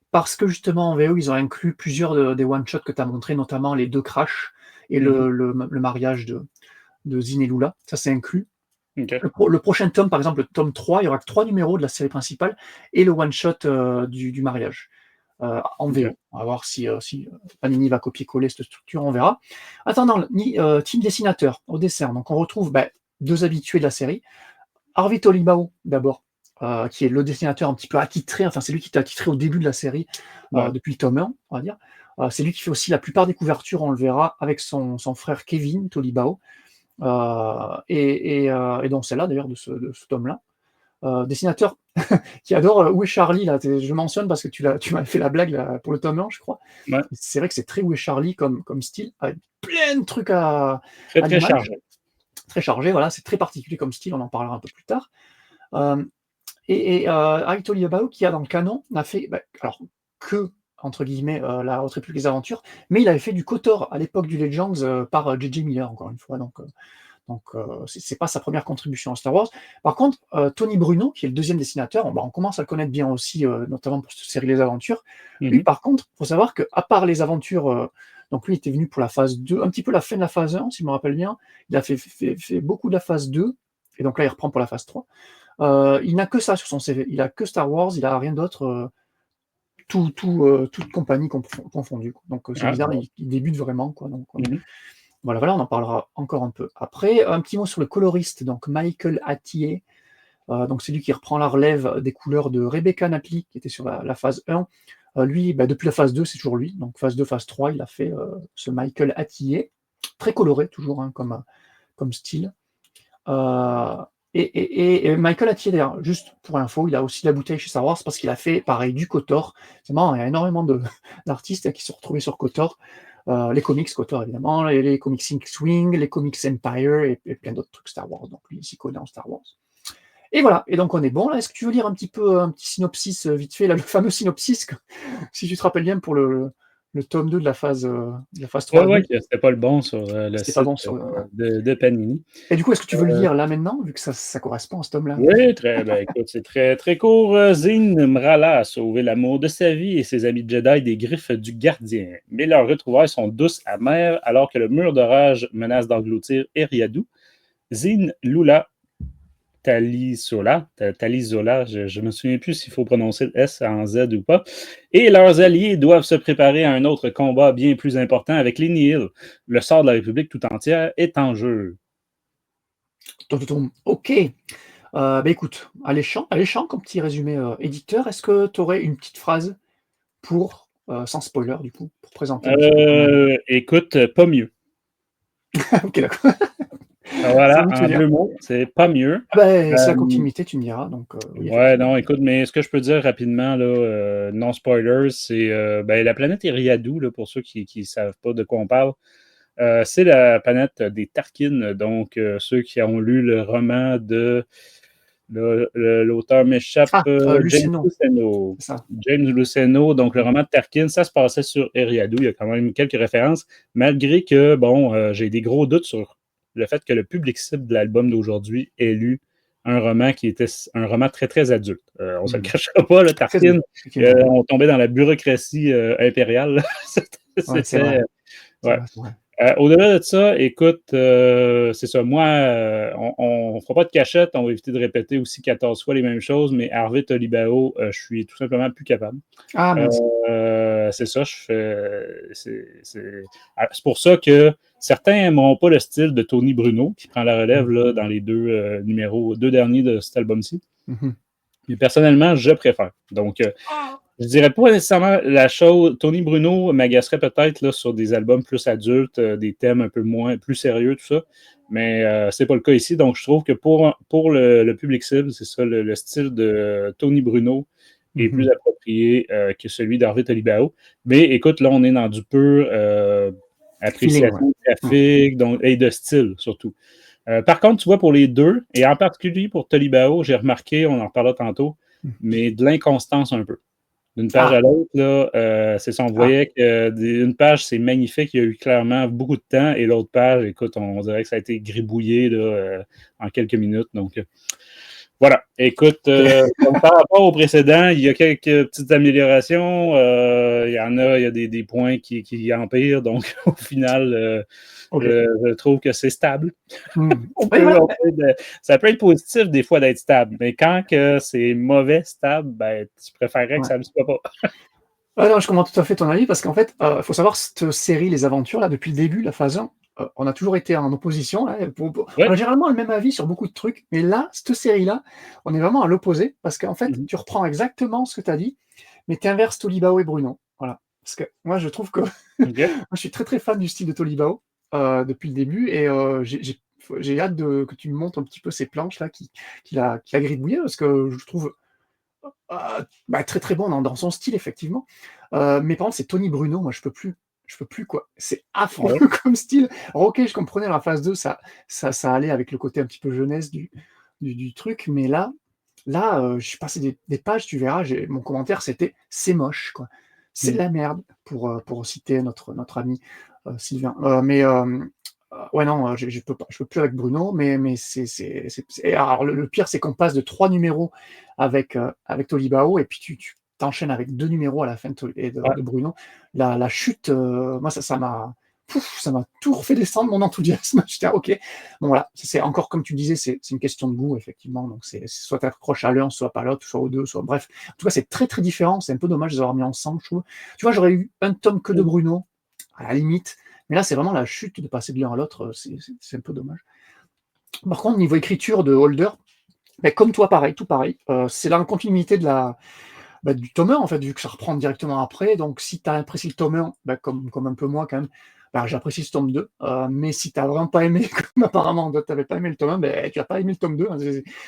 Speaker 1: Parce que justement, en VO, ils ont inclus plusieurs des one-shots que tu as montrés, notamment les 2 Crash et le mariage de Zin et Lula. Ça, c'est inclus.
Speaker 2: Okay.
Speaker 1: Le prochain tome, par exemple, le tome 3, il y aura que 3 numéros de la série principale et le one-shot du mariage en VO. On va voir si Panini va copier-coller cette structure, on verra. Attendant, team dessinateur au dessin. Donc, on retrouve 2 habitués de la série. Harvey Tolibao, d'abord. Qui est le dessinateur un petit peu attitré, enfin c'est lui qui t'a attitré au début de la série, depuis le tome 1, on va dire. C'est lui qui fait aussi la plupart des couvertures, on le verra, avec son frère Kevin Tolibao, et donc celle-là d'ailleurs de ce tome-là. Dessinateur qui adore Où est Charlie, là, je mentionne parce que tu m'as fait la blague là, pour le tome 1, je crois.
Speaker 2: Ouais.
Speaker 1: C'est vrai que c'est très Où est Charlie comme style, avec plein de trucs à
Speaker 2: très chargé.
Speaker 1: Très chargé, voilà, c'est très particulier comme style, on en parlera un peu plus tard. Et Harvey Tolibao, qui a dans le canon, n'a fait alors que entre guillemets la Haute République des Aventures, mais il avait fait du KOTOR à l'époque du Legends par J.J. Miller, encore une fois, donc c'est pas sa première contribution à Star Wars. Par contre, Tony Bruno, qui est le deuxième dessinateur, on commence à le connaître bien aussi, notamment pour cette série Les Aventures. Lui, par contre, il faut savoir qu'à part les aventures, donc lui était venu pour la phase 2, un petit peu la fin de la phase 1, si je me rappelle bien. Il a fait beaucoup de la phase 2, et donc là il reprend pour la phase 3. Il n'a que ça sur son CV, il a que Star Wars, il a rien d'autre, toute compagnie confondue. Donc c'est bizarre, il débute vraiment, quoi. Donc, voilà, on en parlera encore un peu après. Un petit mot sur le coloriste, donc Michael Attier. Donc c'est lui qui reprend la relève des couleurs de Rebecca Napoli, qui était sur la phase 1. Lui, depuis la phase 2, c'est toujours lui. Donc phase 2, phase 3, il a fait ce Michael Attier. Très coloré, toujours, hein, comme style. Et Michael Attier, d'ailleurs, juste pour info, il a aussi la bouteille chez Star Wars parce qu'il a fait, pareil, du KOTOR. C'est marrant, il y a énormément d'artistes qui se sont retrouvés sur KOTOR. Les comics KOTOR, évidemment, les comics X-Wing, les comics Empire et plein d'autres trucs Star Wars. Donc, lui, il s'y connaît en Star Wars. Et voilà, et donc on est bon là. Est-ce que tu veux lire un petit synopsis vite fait, là, le fameux synopsis, si tu te rappelles bien, pour le tome 2 de la phase 3.
Speaker 2: Ouais, que c'était pas le bon sur le
Speaker 1: C'était pas
Speaker 2: site
Speaker 1: bon
Speaker 2: de Panini.
Speaker 1: Et du coup, est-ce que tu veux le lire là maintenant, vu que ça correspond à ce tome-là?
Speaker 2: Oui, écoute, c'est très, très court. Zin Mrala a sauvé l'amour de sa vie et ses amis Jedi des griffes du gardien. Mais leurs retrouvailles sont douces amères alors que le mur d'orage menace d'engloutir Eriadu. Zin Lula Talisola, je me souviens plus s'il faut prononcer le S en Z ou pas, et leurs alliés doivent se préparer à un autre combat bien plus important avec les Nihil. Le sort de la République tout entière est en jeu.
Speaker 1: Ok. Écoute, alléchant comme petit résumé éditeur. Est-ce que tu aurais une petite phrase pour, sans spoiler du coup, pour présenter un petit peu
Speaker 2: Écoute, pas mieux.
Speaker 1: Ok, d'accord.
Speaker 2: Voilà, en 2 mots, c'est pas mieux.
Speaker 1: C'est la continuité, tu me diras. Donc, oui,
Speaker 2: non, écoute, mais ce que je peux dire rapidement, là, non spoilers, c'est la planète Eriadu, là, pour ceux qui ne savent pas de quoi on parle. C'est la planète des Tarkin, donc ceux qui ont lu le roman de l'auteur m'échappe, James Luceno. James Luceno, donc le roman de Tarkin, ça se passait sur Eriadu, il y a quand même quelques références, malgré que, j'ai des gros doutes sur le fait que le public cible de l'album d'aujourd'hui ait lu un roman qui était un roman très, très adulte. On ne se le cachera pas, le Tarkin, on tombait dans la bureaucratie impériale.
Speaker 1: C'est vrai.
Speaker 2: Au-delà de ça, écoute, c'est ça. Moi, on ne fera pas de cachette. On va éviter de répéter aussi 14 fois les mêmes choses, mais Harvey Tolibao, je suis tout simplement plus capable.
Speaker 1: Ah, merci.
Speaker 2: C'est ça, c'est pour ça que certains n'aimeront pas le style de Tony Bruno, qui prend la relève là, dans les 2 derniers de cet album-ci. Mais personnellement, je préfère. Donc, je dirais pas nécessairement la chose. Tony Bruno m'agacerait peut-être là, sur des albums plus adultes, des thèmes un peu plus sérieux, tout ça. Mais c'est pas le cas ici. Donc, je trouve que pour le public cible, c'est ça, le style de Tony Bruno est plus approprié que celui d'Harvey Tolibao. Mais écoute, là, on est dans du pur appréciation graphique et de style, surtout. Par contre, tu vois, pour les deux, et en particulier pour Tolibao, j'ai remarqué, on en reparlera tantôt, mais de l'inconstance un peu. D'une page à l'autre, là, c'est ça, on voyait qu'une page, c'est magnifique, il y a eu clairement beaucoup de temps, et l'autre page, écoute, on dirait que ça a été gribouillé là, en quelques minutes. Donc, voilà. Écoute, par rapport au précédent, il y a quelques petites améliorations. Il y a des points qui empirent. Donc, au final, je trouve que c'est stable. Ça peut être positif des fois d'être stable, mais quand que c'est mauvais stable, tu préférerais que ça ne le soit pas.
Speaker 1: Non, je comprends tout à fait ton avis parce qu'en fait, il faut savoir cette série, Les Aventures, là, depuis le début, la phase 1, on a toujours été en opposition. Hein, on a généralement le même avis sur beaucoup de trucs, mais là, cette série-là, on est vraiment à l'opposé parce qu'en fait, tu reprends exactement ce que tu as dit, mais tu inverses Tolibao et Bruno. Voilà. Parce que moi, je trouve que moi, je suis très très fan du style de Tolibao depuis le début et j'ai hâte que tu me montres un petit peu ces planches là qu'il a gribouillées parce que je trouve très très bon dans son style effectivement. Mais par contre, c'est Tony Bruno, moi je peux plus quoi. C'est affreux comme style. Alors ok, je comprenais la phase 2, ça allait avec le côté un petit peu jeunesse du truc, mais là, je suis passé des pages, tu verras, mon commentaire c'était « c'est moche », quoi. C'est de la merde, pour citer notre ami Sylvain. Non, je peux plus avec Bruno, mais alors le pire, c'est qu'on passe de 3 numéros avec Tolibao, et puis tu t'enchaînes avec 2 numéros à la fin de Bruno. La chute, moi, ça m'a tout refait descendre mon enthousiasme. J'étais ok. Bon, voilà, c'est encore comme tu disais, c'est une question de goût, effectivement. Donc, c'est soit tu accroches à l'un, soit pas à l'autre, soit aux deux, soit bref. En tout cas, c'est très très différent. C'est un peu dommage de les avoir mis ensemble, je trouve. Tu vois, j'aurais eu un tome que de Bruno, à la limite. Mais là, c'est vraiment la chute de passer de l'un à l'autre. C'est un peu dommage. Par contre, niveau écriture de Holder, comme toi, pareil, tout pareil. C'est la continuité du tome 1, en fait, vu que ça reprend directement après. Donc, si tu as apprécié le tome 1, comme un peu moi, quand même, Ben, j'apprécie ce tome 2, mais si tu n'as vraiment pas aimé, comme apparemment tu n'avais pas aimé le tome 1, ben, tu n'as pas aimé le tome 2. Hein,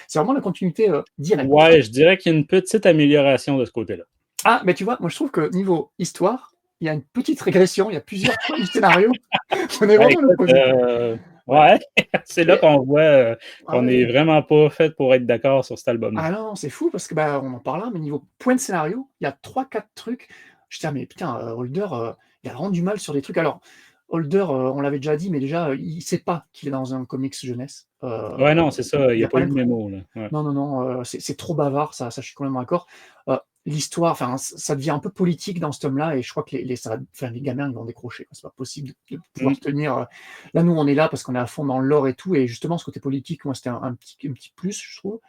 Speaker 1: c'est vraiment la continuité directe.
Speaker 2: Ouais, je dirais qu'il y a une petite amélioration de ce côté-là.
Speaker 1: Ah, mais tu vois, moi je trouve que niveau histoire, il y a une petite régression, il y a plusieurs points du scénario. On est
Speaker 2: Ben,
Speaker 1: vraiment
Speaker 2: écoute,
Speaker 1: l'opposé.
Speaker 2: ouais, c'est là
Speaker 1: Mais-
Speaker 2: qu'on voit
Speaker 1: Ah
Speaker 2: qu'on
Speaker 1: ouais.
Speaker 2: n'est vraiment pas fait pour être d'accord sur cet album-là.
Speaker 1: Ah non, c'est fou parce que bah, on en parlera, mais niveau point de scénario, il y a 3-4 trucs. Je dis, ah, mais putain, Holder, il a vraiment du mal sur des trucs. Alors, Holder, on l'avait déjà dit, mais déjà, il sait pas qu'il est dans un comics jeunesse.
Speaker 2: Ouais, non, c'est ça, il n'y
Speaker 1: Il
Speaker 2: a
Speaker 1: a
Speaker 2: pas
Speaker 1: pas
Speaker 2: eu de
Speaker 1: l'impression.
Speaker 2: mémo, là. Ouais.
Speaker 1: Non, non, non, c'est trop bavard, ça je suis complètement d'accord. L'histoire, enfin, ça devient un peu politique dans ce tome-là, et je crois que les gamins, ils vont décrocher, quoi. C'est pas possible de pouvoir
Speaker 2: Mm.
Speaker 1: tenir. Là, nous, on est là parce qu'on est à fond dans le lore et tout, et justement, ce côté politique, moi, c'était un petit plus, je trouve.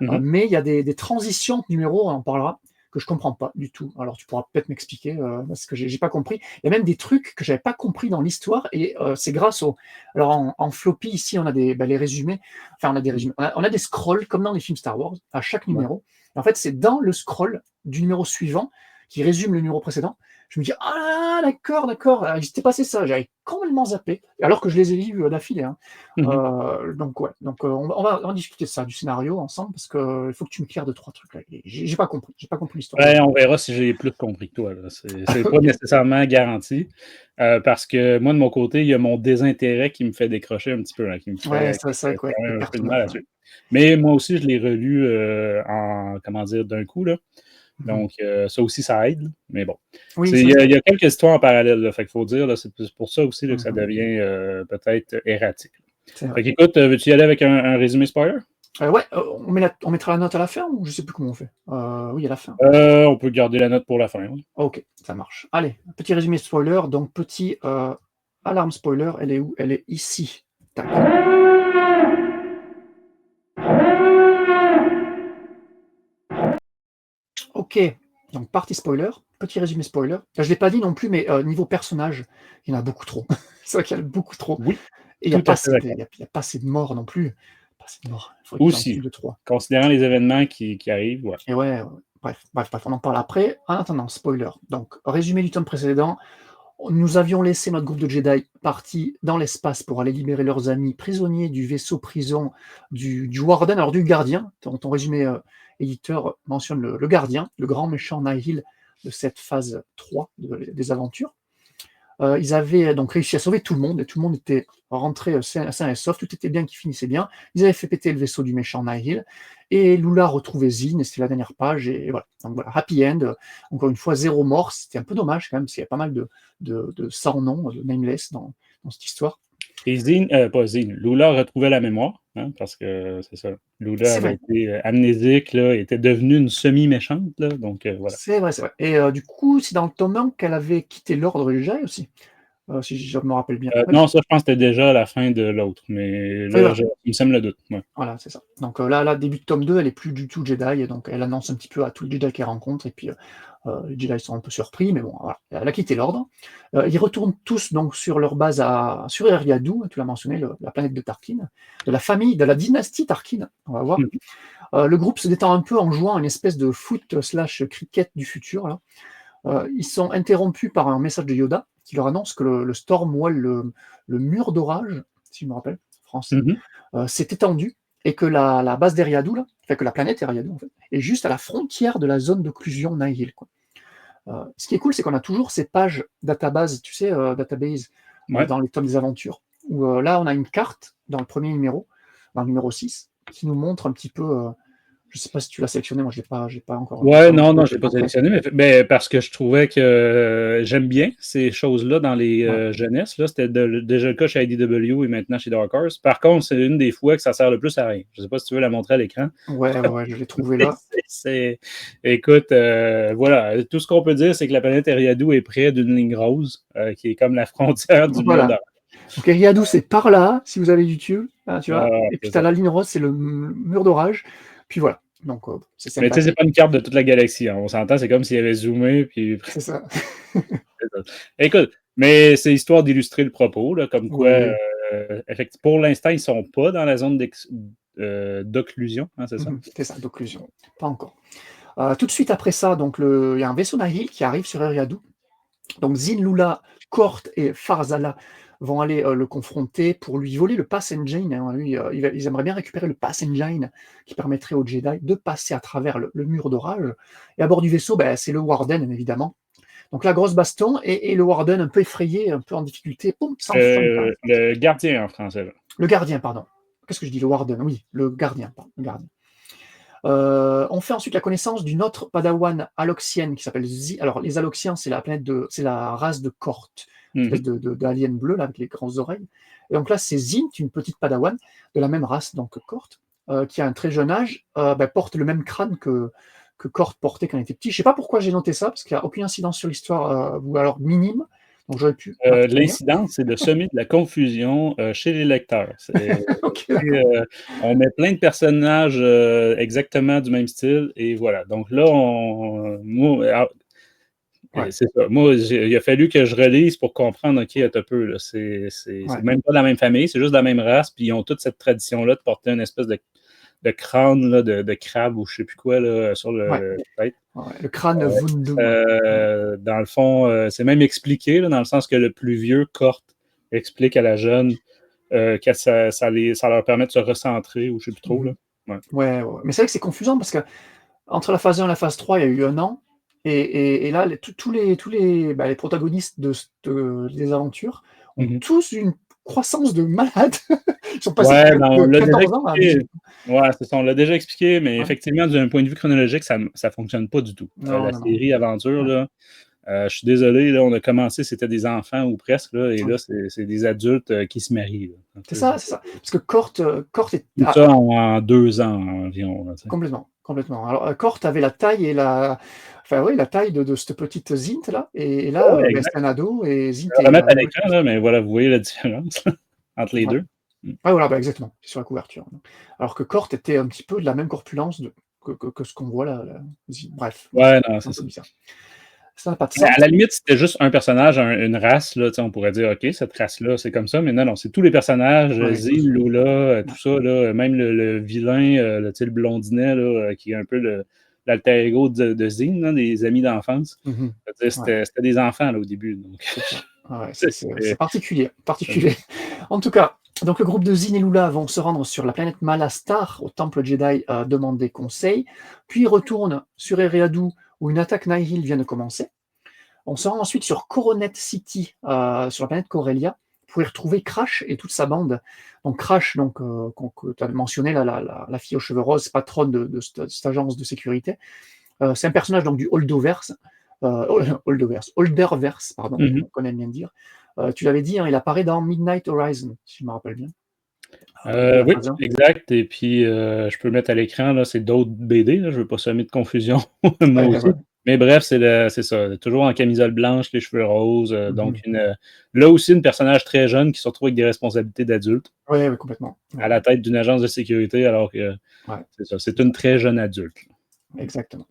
Speaker 2: Mhm.
Speaker 1: Mais il y a des transitions de numéros, on en parlera, que je comprends pas du tout. Alors tu pourras peut-être m'expliquer, parce que j'ai pas compris. Il y a même des trucs que j'avais pas compris dans l'histoire, et c'est grâce au. Alors en floppy ici, on a les résumés. Enfin, on a des résumés. On a des scrolls comme dans les films Star Wars à chaque
Speaker 2: Ouais.
Speaker 1: numéro. Et en fait, c'est dans le scroll du numéro suivant qui résume le numéro précédent. Je me dis, ah d'accord, il s'était passé ça, j'avais complètement zappé, alors que je les ai lus d'affilée. Hein.
Speaker 2: Mhm.
Speaker 1: Donc ouais, donc on va discuter de ça, du scénario ensemble, parce qu'il faut que tu me claires 2-3 trucs là. J'ai pas compris l'histoire.
Speaker 2: Ben, on verra si j'ai plus compris que toi, là. C'est pas
Speaker 1: Ok.
Speaker 2: nécessairement garanti. Parce que moi, de mon côté, il y a mon désintérêt qui me fait décrocher un petit peu, hein, qui me
Speaker 1: Ouais,
Speaker 2: fait
Speaker 1: c'est vrai que ouais,
Speaker 2: quand
Speaker 1: les
Speaker 2: même un peu
Speaker 1: cartes
Speaker 2: de mal
Speaker 1: neufs.
Speaker 2: à suivre. Mais moi aussi, je l'ai relu comment dire, d'un coup, là.
Speaker 1: Mhm.
Speaker 2: Donc, ça aussi, ça aide. Mais bon.
Speaker 1: Oui,
Speaker 2: Il
Speaker 1: ça,
Speaker 2: y a quelques histoires en parallèle, là. Fait qu'il faut dire, là, c'est pour ça aussi là, que ça
Speaker 1: mhm.
Speaker 2: devient peut-être erratique.
Speaker 1: C'est
Speaker 2: Fait
Speaker 1: vrai.
Speaker 2: qu'écoute, veux-tu y aller avec un résumé spoiler?
Speaker 1: Ouais, on mettra la note à la fin, ou je sais plus comment on fait. Oui, à la fin.
Speaker 2: On peut garder la note pour la fin. Oui.
Speaker 1: Ok, ça marche. Allez, petit résumé spoiler. Donc, petit alarme spoiler, elle est où? Elle est ici. Tac. Ok, donc partie spoiler, petit résumé spoiler. Là, je ne l'ai pas dit non plus, mais niveau personnage, il y en a beaucoup trop. C'est vrai qu'il y en a beaucoup trop.
Speaker 2: Oui,
Speaker 1: Et il n'y a,
Speaker 2: tout
Speaker 1: pas
Speaker 2: à fait
Speaker 1: assez de-
Speaker 2: d'accord.
Speaker 1: il y a, il y a pas assez de morts non plus. Pas assez de morts. Il faudrait qu'il y en ait plus
Speaker 2: Aussi,
Speaker 1: de 3.
Speaker 2: considérant les événements qui arrivent, ouais.
Speaker 1: Et ouais, bref, on en parle après. En attendant, spoiler. Donc, résumé du tome précédent. Nous avions laissé notre groupe de Jedi parti dans l'espace pour aller libérer leurs amis prisonniers du vaisseau prison du Warden, alors du gardien. Ton résumé éditeur mentionne le gardien, le grand méchant Nihil de cette phase 3 des aventures. Ils avaient donc réussi à sauver tout le monde, et tout le monde était rentré sain et sauf, tout était bien qui finissait bien. Ils avaient fait péter le vaisseau du méchant Nihil, et Lula retrouvait Zin, et c'était la dernière page, et voilà. Donc voilà, happy end, encore une fois, 0 mort, c'était un peu dommage quand même, parce qu'il y a pas mal de sans nom, de nameless dans cette histoire.
Speaker 2: Et pas Zine, Lula retrouvait la mémoire, hein, parce que c'est ça. Lula
Speaker 1: C'est
Speaker 2: avait
Speaker 1: vrai,
Speaker 2: été amnésique, là, était devenue une semi-méchante, là, donc voilà.
Speaker 1: c'est vrai, c'est vrai. Et du coup, c'est dans le tome 1 qu'elle avait quitté l'ordre Jedi aussi, si je me rappelle bien. Ouais.
Speaker 2: Non, ça, je pense que c'était déjà la fin de l'autre, mais
Speaker 1: Oui,
Speaker 2: là,
Speaker 1: voilà.
Speaker 2: il me semble le doute. Ouais.
Speaker 1: Voilà, c'est ça. Donc là, début de tome 2, elle est plus du tout Jedi, et donc elle annonce un petit peu à tous les Jedi qu'elle rencontre, et puis les Jedi sont un peu surpris, mais bon, voilà, elle a quitté l'ordre. Ils retournent tous donc sur leur base sur Eriadu, tu l'as mentionné, la planète de Tarkin, de la famille, de la dynastie Tarkin, on va voir. Le groupe se détend un peu en jouant à une espèce de foot/cricket du futur, là. Ils sont interrompus par un message de Yoda qui leur annonce que le Storm Wall, le mur d'orage, si je me rappelle, français,
Speaker 2: Mhm.
Speaker 1: s'est étendu, et que la base d'Eriadu, là, enfin que la planète Eriadu, en fait, est juste à la frontière de la zone d'occlusion Nihil, quoi. Ce qui est cool, c'est qu'on a toujours ces pages database, tu sais, database,
Speaker 2: Ouais.
Speaker 1: dans les tomes des aventures, où là, on a une carte dans le premier numéro, dans le numéro 6, qui nous montre un petit peu. Je ne sais pas si tu l'as sélectionné, moi je l'ai pas encore.
Speaker 2: Ouais, non, je
Speaker 1: Je
Speaker 2: l'ai
Speaker 1: l'ai
Speaker 2: pas
Speaker 1: pas fait.
Speaker 2: sélectionné, mais parce que je trouvais que j'aime bien ces choses-là dans les
Speaker 1: Ouais.
Speaker 2: jeunesses. Là, c'était déjà le cas chez IDW et maintenant chez Dark Horse. Par contre, c'est une des fois que ça sert le plus à rien. Je sais pas si tu veux la montrer à l'écran.
Speaker 1: Ouais, je l'ai trouvé là.
Speaker 2: Écoute, voilà, tout ce qu'on peut dire, c'est que la planète Eriadu est près d'une ligne rose, qui est comme la frontière du mur
Speaker 1: Voilà.
Speaker 2: d'or.
Speaker 1: Donc Eriadu, c'est par là, si vous avez YouTube, hein, tu vois. Et puis
Speaker 2: C'est
Speaker 1: tu as
Speaker 2: ça.
Speaker 1: la ligne rose, c'est le mur d'orage. Puis voilà. Donc c'est
Speaker 2: Mais tu sais, c'est
Speaker 1: sympathique.
Speaker 2: pas une carte de toute la galaxie, hein. On s'entend, c'est comme s'il avait zoomé, puis
Speaker 1: C'est ça.
Speaker 2: écoute, mais c'est histoire d'illustrer le propos, là, comme quoi,
Speaker 1: Oui.
Speaker 2: pour l'instant, ils ne sont pas dans la zone d'occlusion, hein, c'est ça?
Speaker 1: C'est ça, d'occlusion. Pas encore. Tout de suite après ça, donc il y a un vaisseau Nihil qui arrive sur Eriadu. Donc Zin, Lula, Kort et Farzala vont aller le confronter pour lui voler le Pass Engine. Hein. Lui, ils aimeraient bien récupérer le Pass Engine qui permettrait aux Jedi de passer à travers le mur d'orage. Et à bord du vaisseau, c'est le Warden, évidemment. Donc la grosse baston et le Warden un peu effrayé, un peu en difficulté, s'enfonce.
Speaker 2: Le gardien en français. Là.
Speaker 1: Le gardien, pardon. Qu'est-ce que je dis? Le Warden, oui, le gardien, pardon, le gardien. On fait ensuite la connaissance d'une autre padawan aloxienne qui s'appelle Zi. Alors, les aloxiens, c'est la race de Kort, espèce d'alien bleu là, avec les grandes oreilles. Et donc là, c'est Zint, une petite padawan de la même race, donc Kort, qui a un très jeune âge, porte le même crâne que Kort portait quand il était petit. Je ne sais pas pourquoi j'ai noté ça, parce qu'il n'y a aucune incidence sur l'histoire, ou alors minime. Donc j'aurais pu.
Speaker 2: L'incidence, c'est de semer de la confusion chez les lecteurs. Okay, on met plein de personnages exactement du même style, et voilà. Donc là, c'est ça. Moi, il a fallu que je relise pour comprendre, OK, un peu, là, c'est même pas de la même famille, c'est juste de la même race, puis ils ont toute cette tradition-là de porter une espèce de crâne là, de crabe ou je sais plus quoi là, sur le tête.
Speaker 1: Le crâne Vundu.
Speaker 2: Dans le fond, c'est même expliqué là, dans le sens que le plus vieux, Kort, explique à la jeune que ça leur permet de se recentrer ou je sais plus trop. Là.
Speaker 1: Ouais. Mais c'est vrai que c'est confusant parce que entre la phase 1 et la phase 3, il y a eu 1 an. Et là, tous les protagonistes des aventures ont tous une croissance de malade. Ils sont passés de 14 ans à 18 ans.
Speaker 2: Ouais, c'est ça, on l'a déjà expliqué, mais effectivement, d'un point de vue chronologique, ça ne fonctionne pas du tout. La série Aventure, là, je suis désolé, là, on a commencé, c'était des enfants ou presque, là, et là, c'est des adultes qui se marient. Là.
Speaker 1: C'est ça. Parce que Kort est...
Speaker 2: Tout ça en 2 ans environ. Là,
Speaker 1: complètement. Alors, Kort avait la taille et la taille de cette petite Zint, là. Et là, c'est un ado, et Zint
Speaker 2: est... On va mettre à l'écran, là, mais voilà, vous voyez la différence entre les deux.
Speaker 1: Ah voilà, exactement, c'est sur la couverture. Alors que Kort était un petit peu de la même corpulence que ce qu'on voit là. Bref.
Speaker 2: Ouais, non, c'est ça.
Speaker 1: Bizarre. Ça n'a pas de sens.
Speaker 2: À la limite, c'était juste un personnage, une race, là, on pourrait dire, OK, cette race-là, c'est comme ça, mais non, c'est tous les personnages, Zin, Lula, tout ça, là, même le vilain, le blondinet, là, qui est un peu l'alter ego de Zin, là, des amis d'enfance. C'était des enfants là, au début. Donc.
Speaker 1: C'est particulier. En tout cas, donc le groupe de Zin et Lula vont se rendre sur la planète Malastar, au temple Jedi, demander conseil, puis ils retournent sur Eriadu, où une attaque Nihil vient de commencer. On se rend ensuite sur Coronet City, sur la planète Corellia, pour y retrouver Crash et toute sa bande. Donc Crash, que tu as mentionné, la fille aux cheveux roses, patronne de cette agence de sécurité. C'est un personnage donc, du Holdoverse, Holderverse, pardon, on connaît bien dire. Tu l'avais dit, il apparaît dans Midnight Horizon, si je me rappelle bien.
Speaker 2: Oui, exact. Et puis, je peux le mettre à l'écran, là, c'est d'autres BD, là, je ne veux pas semer de confusion, moi aussi. Mais bref, c'est ça. Toujours en camisole blanche, les cheveux roses. Donc, là aussi, un personnage très jeune qui se retrouve avec des responsabilités d'adulte.
Speaker 1: Oui, complètement.
Speaker 2: À la tête d'une agence de sécurité, alors que c'est ça. C'est une très jeune adulte.
Speaker 1: Exactement.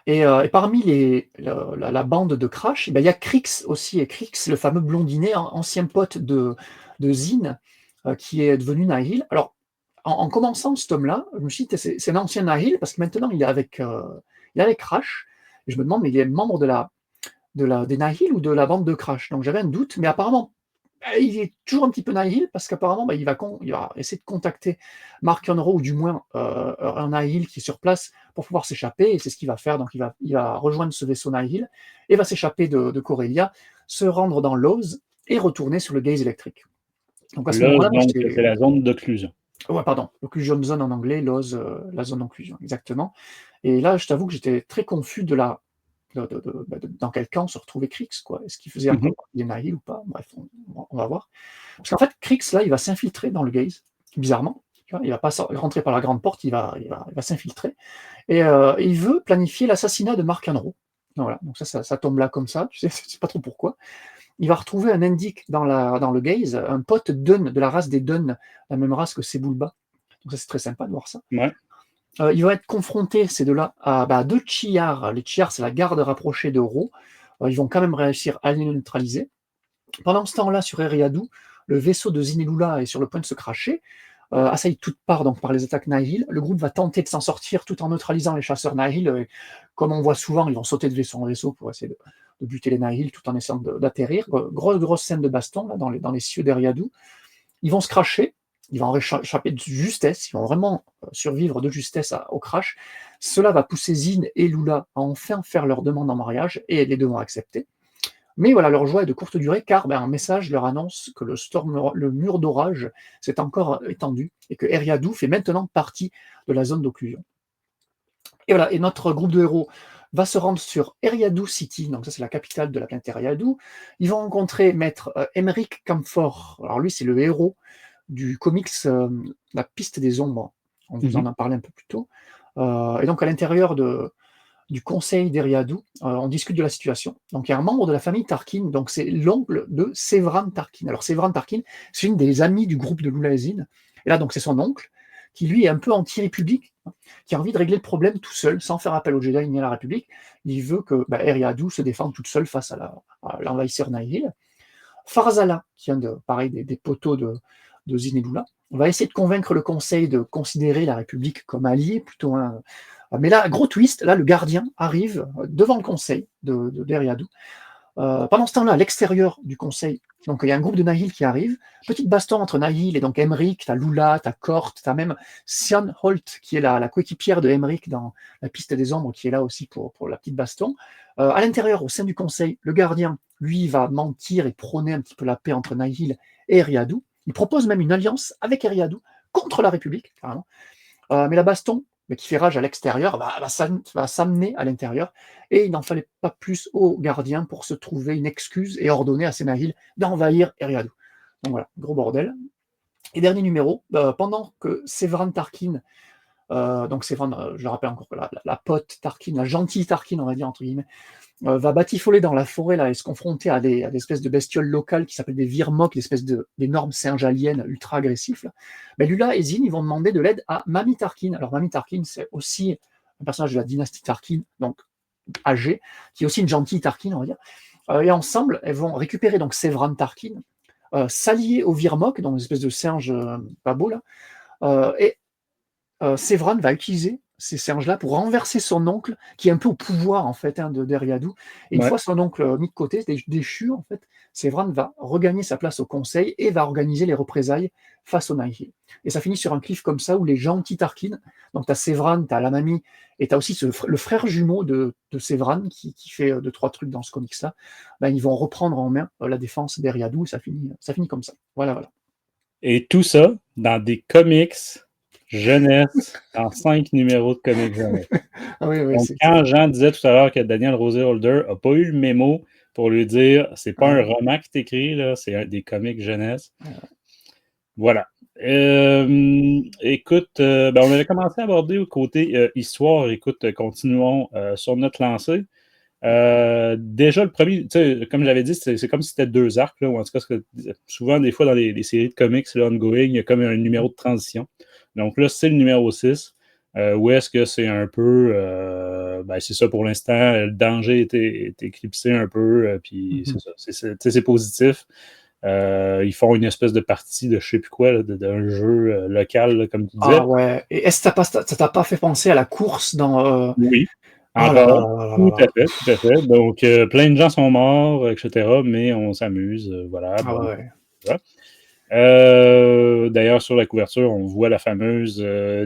Speaker 1: Et parmi la bande de Crash, il y a Krix aussi. Et Krix, le fameux blondinet, ancien pote de Zin, qui est devenu Nihil. Alors, en commençant ce tome-là, je me suis dit, c'est un ancien Nihil, parce que maintenant, il est avec Crash. Et je me demande, mais il est membre des Nihil ou de la bande de Crash? Donc j'avais un doute, mais apparemment, il est toujours un petit peu Nihil, parce qu'apparemment, il va essayer de contacter Mark Unrow, ou du moins un Nihil qui est sur place, pour pouvoir s'échapper, et c'est ce qu'il va faire. Donc il va rejoindre ce vaisseau Nihil, et va s'échapper de Corellia, se rendre dans Loz, et retourner sur le gaze électrique. Donc à ce moment-là,
Speaker 2: c'est la zone d'occlusion.
Speaker 1: Ouais, pardon, l'occlusion zone en anglais, Loz, la zone d'occlusion, exactement. Et là, je t'avoue que j'étais très confus dans quel camp se retrouvait Krix, quoi. Est-ce qu'il faisait encore partie des Nihil ou pas? Bref, on va voir. Parce qu'en fait, Krix, là, il va s'infiltrer dans le gaze, bizarrement. Tu vois, il ne va pas rentrer par la grande porte, il va s'infiltrer. Et il veut planifier l'assassinat de Mark Unrow. Voilà, donc ça tombe là comme ça, tu sais, je ne sais pas trop pourquoi. Il va retrouver un Indique dans le gaze, un pote Dun, de la race des Dun, la même race que Sebulba. Donc ça, c'est très sympa de voir ça.
Speaker 2: Ouais.
Speaker 1: Ils vont être confrontés, ces deux-là, à deux Chiars. Les Chiars, c'est la garde rapprochée de Ro. Ils vont quand même réussir à les neutraliser. Pendant ce temps-là, sur Eriadu, le vaisseau de Zin et Lula est sur le point de se cracher. assaillit toutes parts donc, par les attaques Nihil. Le groupe va tenter de s'en sortir tout en neutralisant les chasseurs Nihil. Comme on voit souvent, ils vont sauter de vaisseau en vaisseau pour essayer de buter les Nihil tout en essayant d'atterrir. Grosse scène de baston là, dans les cieux d'Eriadu. Ils vont se crasher, ils vont en échapper de justesse, ils vont vraiment survivre de justesse au crash. Cela va pousser Zin et Lula à enfin faire leur demande en mariage, et les deux vont accepter. Mais voilà, leur joie est de courte durée, car un message leur annonce que le mur d'orage s'est encore étendu, et que Eriadu fait maintenant partie de la zone d'occlusion. Et voilà, et notre groupe de héros va se rendre sur Eriadu City, donc ça c'est la capitale de la planète Eriadu. Ils vont rencontrer maître Emmerich Camphor. Alors lui c'est le héros du comics La Piste des Ombres. On vous en a parlé un peu plus tôt. Et donc à l'intérieur du conseil d'Eriadu, on discute de la situation. Donc il y a un membre de la famille Tarkin, donc c'est l'oncle de Sevran Tarkin. Alors Sevran Tarkin, c'est une des amies du groupe de Lula et Zin. Et là donc c'est son oncle, qui lui est un peu anti-république, qui a envie de régler le problème tout seul, sans faire appel aux Jedi ni à la République. Il veut que Eriadu se défende toute seule face à l'envahisseur Nihil. Farzala, qui est des poteaux de Zin et Lula, va essayer de convaincre le Conseil de considérer la République comme alliée, plutôt. Mais là, gros twist, là, le gardien arrive devant le Conseil d'Eriadu. Pendant ce temps-là, à l'extérieur du Conseil, donc il y a un groupe de Nihil qui arrive, petite baston entre Nihil et donc Emmerich, t'as Lula, t'as Kort, t'as même Sian Holt, qui est la coéquipière de Emmerich dans La Piste des Ombres, qui est là aussi pour la petite baston. À l'intérieur, au sein du Conseil, le gardien, lui, va mentir et prôner un petit peu la paix entre Nihil et Eriadu. Il propose même une alliance avec Eriadu contre la République, carrément. Mais la baston, qui fait rage à l'extérieur, va s'amener à l'intérieur, et il n'en fallait pas plus au gardien pour se trouver une excuse et ordonner à ses Nihil d'envahir Eriadu. Donc voilà, gros bordel. Et dernier numéro, pendant que Sevran Tarkin, donc Sevran, je le rappelle encore, la pote Tarkin, la gentille Tarkin, on va dire entre guillemets, va batifoler dans la forêt là, et se confronter à des espèces de bestioles locales qui s'appellent des Virmok, des espèces d'énormes singes aliens ultra agressifs. Là. Mais Lula et Zin, ils vont demander de l'aide à Mami Tarkin. Alors Mami Tarkin, c'est aussi un personnage de la dynastie Tarkin, donc âgé, qui est aussi une gentille Tarkin, on va dire. Et ensemble, elles vont récupérer donc Sevran Tarkin, s'allier aux Virmok, donc une espèce de singe pas beau là, et Sevran va utiliser ces singes-là pour renverser son oncle, qui est un peu au pouvoir en fait d'Eriadu. Et une fois son oncle mis de côté, déchu en fait, Sevran va regagner sa place au Conseil et va organiser les représailles face au Nihil. Et ça finit sur un cliff comme ça où les gentils Tarkin, donc t'as Sevran, t'as la mamie, et t'as aussi le frère jumeau de Sevran qui fait 2-3 trucs dans ce comics-là. Ils vont reprendre en main la défense d'Eriadu et ça finit comme ça. Voilà.
Speaker 2: Et tout ça dans des comics jeunesse en 5 numéros de comics jeunesse.
Speaker 1: Oui,
Speaker 2: donc, quand Jean disait tout à l'heure que Daniel Rosé-Holder n'a pas eu le mémo pour lui dire c'est pas un roman qui t'écrit, là, c'est des comics jeunesse. Voilà. Écoute, on avait commencé à aborder au côté histoire. Écoute, continuons sur notre lancée. Déjà, le premier, comme j'avais dit, c'est comme si c'était 2 arcs, là, ou en tout cas, souvent, des fois, dans les séries de comics là, ongoing, il y a comme un numéro de transition. Donc là, c'est le numéro 6, où est-ce que c'est un peu, c'est ça pour l'instant, le danger est éclipsé un peu, puis c'est ça, c'est positif. Ils font une espèce de partie de je sais plus quoi, d'un jeu local, là, comme tu disais.
Speaker 1: Ah ouais, et est-ce que ça t'a pas fait penser à la course dans...
Speaker 2: Oui. Tout à fait. Donc, plein de gens sont morts, etc., mais on s'amuse, voilà. D'ailleurs, sur la couverture, on voit la fameuse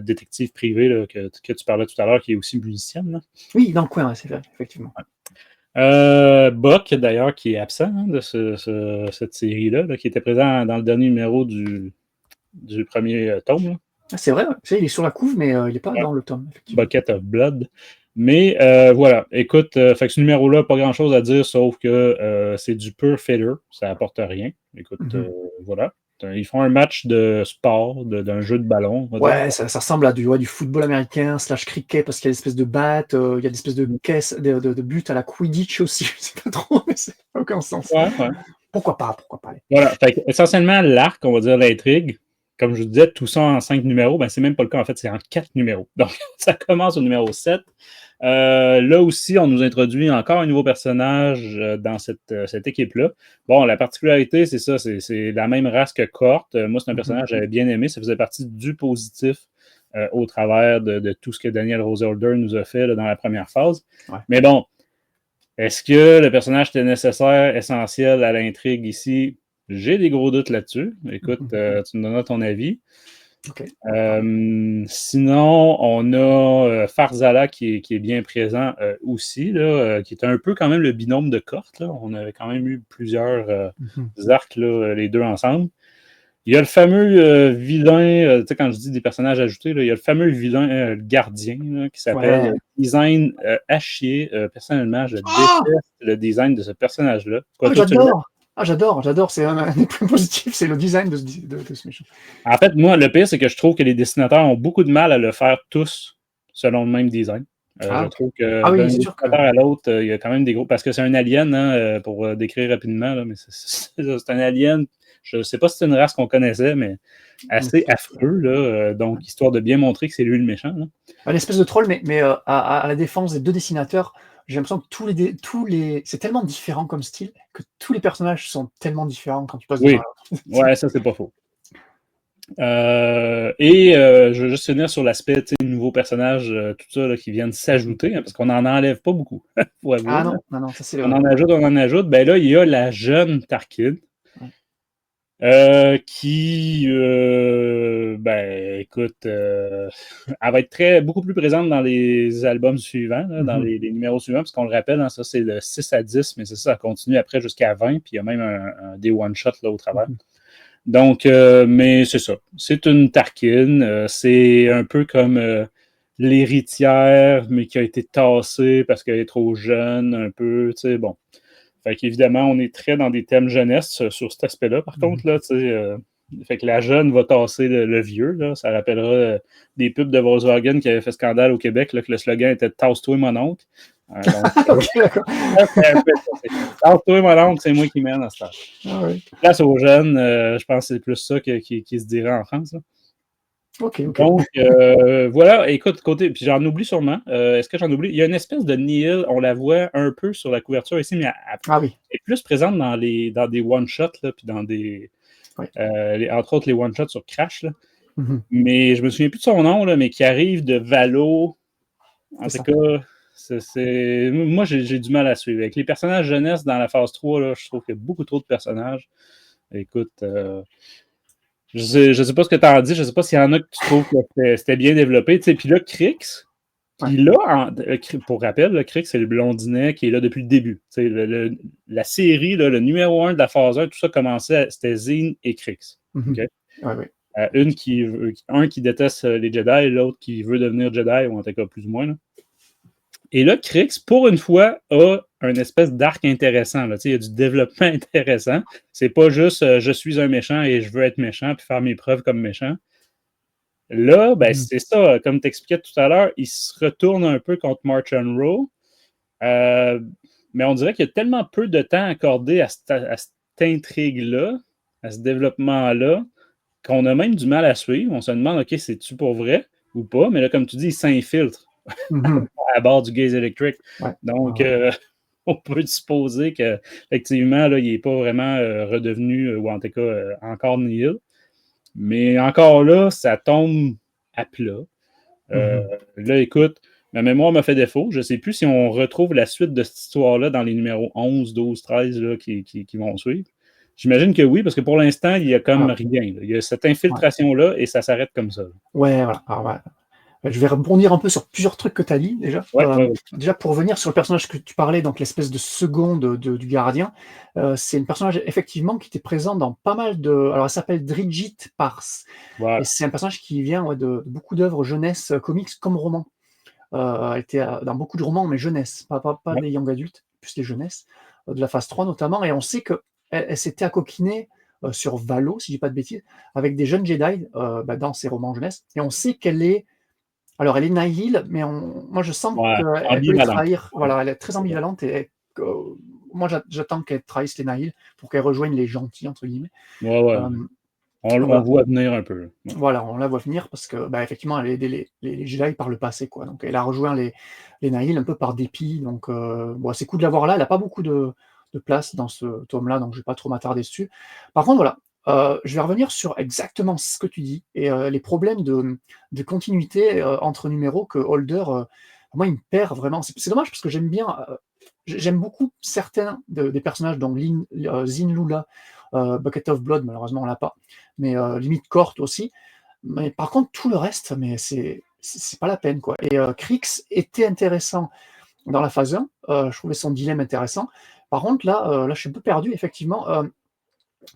Speaker 2: détective privée là, que tu parlais tout à l'heure, qui est aussi musicienne. Là.
Speaker 1: Oui, dans le coin, c'est vrai, effectivement.
Speaker 2: Buck, d'ailleurs, qui est absent de cette série-là, qui était présent dans le dernier numéro du premier tome. Là.
Speaker 1: C'est vrai, il est sur la couve, mais il n'est pas dans le tome.
Speaker 2: Bucket of Blood. Mais voilà, écoute, fait que ce numéro-là, pas grand-chose à dire, sauf que c'est du pur filler, ça apporte rien. Écoute, voilà. Ils font un match de sport, d'un jeu de ballon.
Speaker 1: Ouais, ça ressemble à du football américain / cricket, parce qu'il y a des espèces de battes, il y a des espèces de caisses, de buts à la Quidditch aussi, je sais pas trop, mais ça n'a aucun sens.
Speaker 2: Ouais.
Speaker 1: Pourquoi pas. Allez.
Speaker 2: Voilà, fait que, essentiellement, l'arc, on va dire l'intrigue, comme je vous disais, tout ça en 5 numéros, c'est même pas le cas, en fait, c'est en 4 numéros. Donc, ça commence au numéro 7. Là aussi, on nous introduit encore un nouveau personnage dans cette équipe-là. Bon, la particularité, c'est ça, c'est la même race que Kort. Moi, c'est un personnage que j'avais bien aimé. Ça faisait partie du positif au travers de tout ce que Daniel Roseholder nous a fait là, dans la première phase.
Speaker 1: Ouais.
Speaker 2: Mais bon, est-ce que le personnage était nécessaire, essentiel à l'intrigue ici? J'ai des gros doutes là-dessus. Écoute, tu me donneras ton avis.
Speaker 1: Okay.
Speaker 2: Sinon, on a Farzala qui est bien présent aussi, là, qui est un peu quand même le binôme de Kort. Là. On avait quand même eu plusieurs arcs, là, les deux ensemble. Il y a le fameux vilain, tu sais, quand je dis des personnages ajoutés, là, il y a le fameux vilain gardien là, qui s'appelle Design à chier. Personnellement, je déteste le design de ce personnage-là.
Speaker 1: Quoi, j'adore! J'adore. C'est un des points positifs, c'est le design de ce méchant.
Speaker 2: En fait, moi, le pire, c'est que je trouve que les dessinateurs ont beaucoup de mal à le faire tous selon le même design. Je trouve que d'un dessinateur à l'autre, il y a quand même des gros... Parce que c'est un alien, hein, pour décrire rapidement, là, mais c'est un alien. Je ne sais pas si c'est une race qu'on connaissait, mais assez affreux, là, donc histoire de bien montrer que c'est lui le méchant. Là.
Speaker 1: Une espèce de troll, mais à la défense des deux dessinateurs, j'ai l'impression que tous les... C'est tellement différent comme style que tous les personnages sont tellement différents quand tu passes
Speaker 2: devant. Ouais, ça, c'est pas faux. Je veux juste finir sur l'aspect nouveaux personnages, tout ça, là, qui viennent s'ajouter, hein, parce qu'on n'en enlève pas beaucoup.
Speaker 1: Non, ça c'est
Speaker 2: on en ajoute. Ben là, il y a la jeune Tarkin. Qui, écoute, elle va être beaucoup plus présente dans les albums suivants, là, dans les numéros suivants, parce qu'on le rappelle, hein, ça c'est le 6 à 10, mais c'est ça continue après jusqu'à 20, puis il y a même des one-shots là au travers. Donc, mais c'est ça. C'est une Tarkin. C'est un peu comme l'héritière, mais qui a été tassée parce qu'elle est trop jeune, un peu, tu sais, bon. Fait qu'évidemment, on est très dans des thèmes jeunesse sur cet aspect-là. Par contre, là, tu sais, fait que la jeune va tasser le vieux. Là. Ça rappellera des pubs de Volkswagen qui avaient fait scandale au Québec, là, que le slogan était « Tasse-toi, mon oncle ». Tasse-toi, mon oncle, c'est moi qui mène à ce temps. Place aux jeunes, je pense que c'est plus ça qui se dirait en France. Là.
Speaker 1: Okay.
Speaker 2: Donc, voilà, écoute, côté, puis j'en oublie sûrement. Est-ce que j'en oublie? Il y a une espèce de Nihil, on la voit un peu sur la couverture ici, mais elle est plus présente dans des one-shots, là, puis dans des... entre autres, les one-shots sur Crash. Là. Mais je me souviens plus de son nom, là, mais qui arrive de Valo. En tout cas, moi, j'ai du mal à suivre. Avec les personnages jeunesse dans la phase 3, là, je trouve qu'il y a beaucoup trop de personnages. Écoute... Je sais pas ce que tu en dis, je sais pas s'il y en a que tu trouves que c'était bien développé. Puis là, Crix, pour rappel, le Crix, c'est le blondinet qui est là depuis le début. La série, là, le numéro 1 de la phase 1, tout ça commençait, c'était Zine et Crix. Okay? Un qui déteste les Jedi, l'autre qui veut devenir Jedi, ou en tout cas plus ou moins. Là. Et là, Crix, pour une fois, a un espèce d'arc intéressant. Là. Il y a du développement intéressant. C'est pas juste je suis un méchant et je veux être méchant puis faire mes preuves comme méchant. Là, c'est ça. Comme tu expliquais tout à l'heure, il se retourne un peu contre March and Row. Mais on dirait qu'il y a tellement peu de temps accordé à cette intrigue-là, à ce développement-là, qu'on a même du mal à suivre. On se demande, OK, c'est-tu pour vrai ou pas? Mais là, comme tu dis, il s'infiltre. À bord du Gaze Electric. Donc, on peut supposer qu'effectivement, il n'est pas vraiment redevenu, ou en tout cas, encore nihil. Mais encore là, ça tombe à plat. Là, écoute, ma mémoire m'a fait défaut. Je ne sais plus si on retrouve la suite de cette histoire-là dans les numéros 11, 12, 13 là, qui vont suivre. J'imagine que oui, parce que pour l'instant, il n'y a comme rien. Là. Il y a cette infiltration-là et ça s'arrête comme ça.
Speaker 1: Voilà. Je vais rebondir un peu sur plusieurs trucs que tu as dit déjà. Déjà, pour revenir sur le personnage que tu parlais, donc l'espèce de seconde du gardien, c'est un personnage effectivement qui était présent dans pas mal de... Alors, elle s'appelle Drigit Pars. Et c'est un personnage qui vient de beaucoup d'œuvres jeunesse, comics comme romans. Elle était dans beaucoup de romans, mais jeunesse, pas des young adultes, plus les jeunesses, de la phase 3 notamment. Et on sait qu'elle s'était acoquinée sur Valo, si je dis pas de bêtises, avec des jeunes Jedi dans ses romans jeunesse. Et on sait qu'elle est... Alors, elle est nihil, mais moi, je sens qu'elle peut les trahir. Voilà, elle est très ambivalente et moi, j'attends qu'elle trahisse les nihil pour qu'elle rejoigne les gentils, entre guillemets.
Speaker 2: On
Speaker 1: Voilà.
Speaker 2: voit venir un peu. Ouais.
Speaker 1: Voilà, on la voit venir parce que, bah, effectivement, elle a aidé les Jedi par le passé, quoi. Donc elle a rejoint les Nihil un peu par dépit. Donc, bon, c'est cool de l'avoir là. Elle a pas beaucoup de place dans ce tome-là, donc je vais pas trop m'attarder dessus. Par contre, voilà, je vais revenir sur exactement ce que tu dis et les problèmes de continuité, entre numéros que Holder, moi, il me perd vraiment. C'est dommage parce que j'aime bien, j'aime beaucoup certains des personnages, donc Zin Lula, Bucket of Blood, malheureusement, on l'a pas, mais limite Cort aussi. Mais par contre, tout le reste, mais c'est pas la peine, quoi. Et Krix était intéressant dans la phase 1, je trouvais son dilemme intéressant. Par contre, là, je suis un peu perdu, effectivement.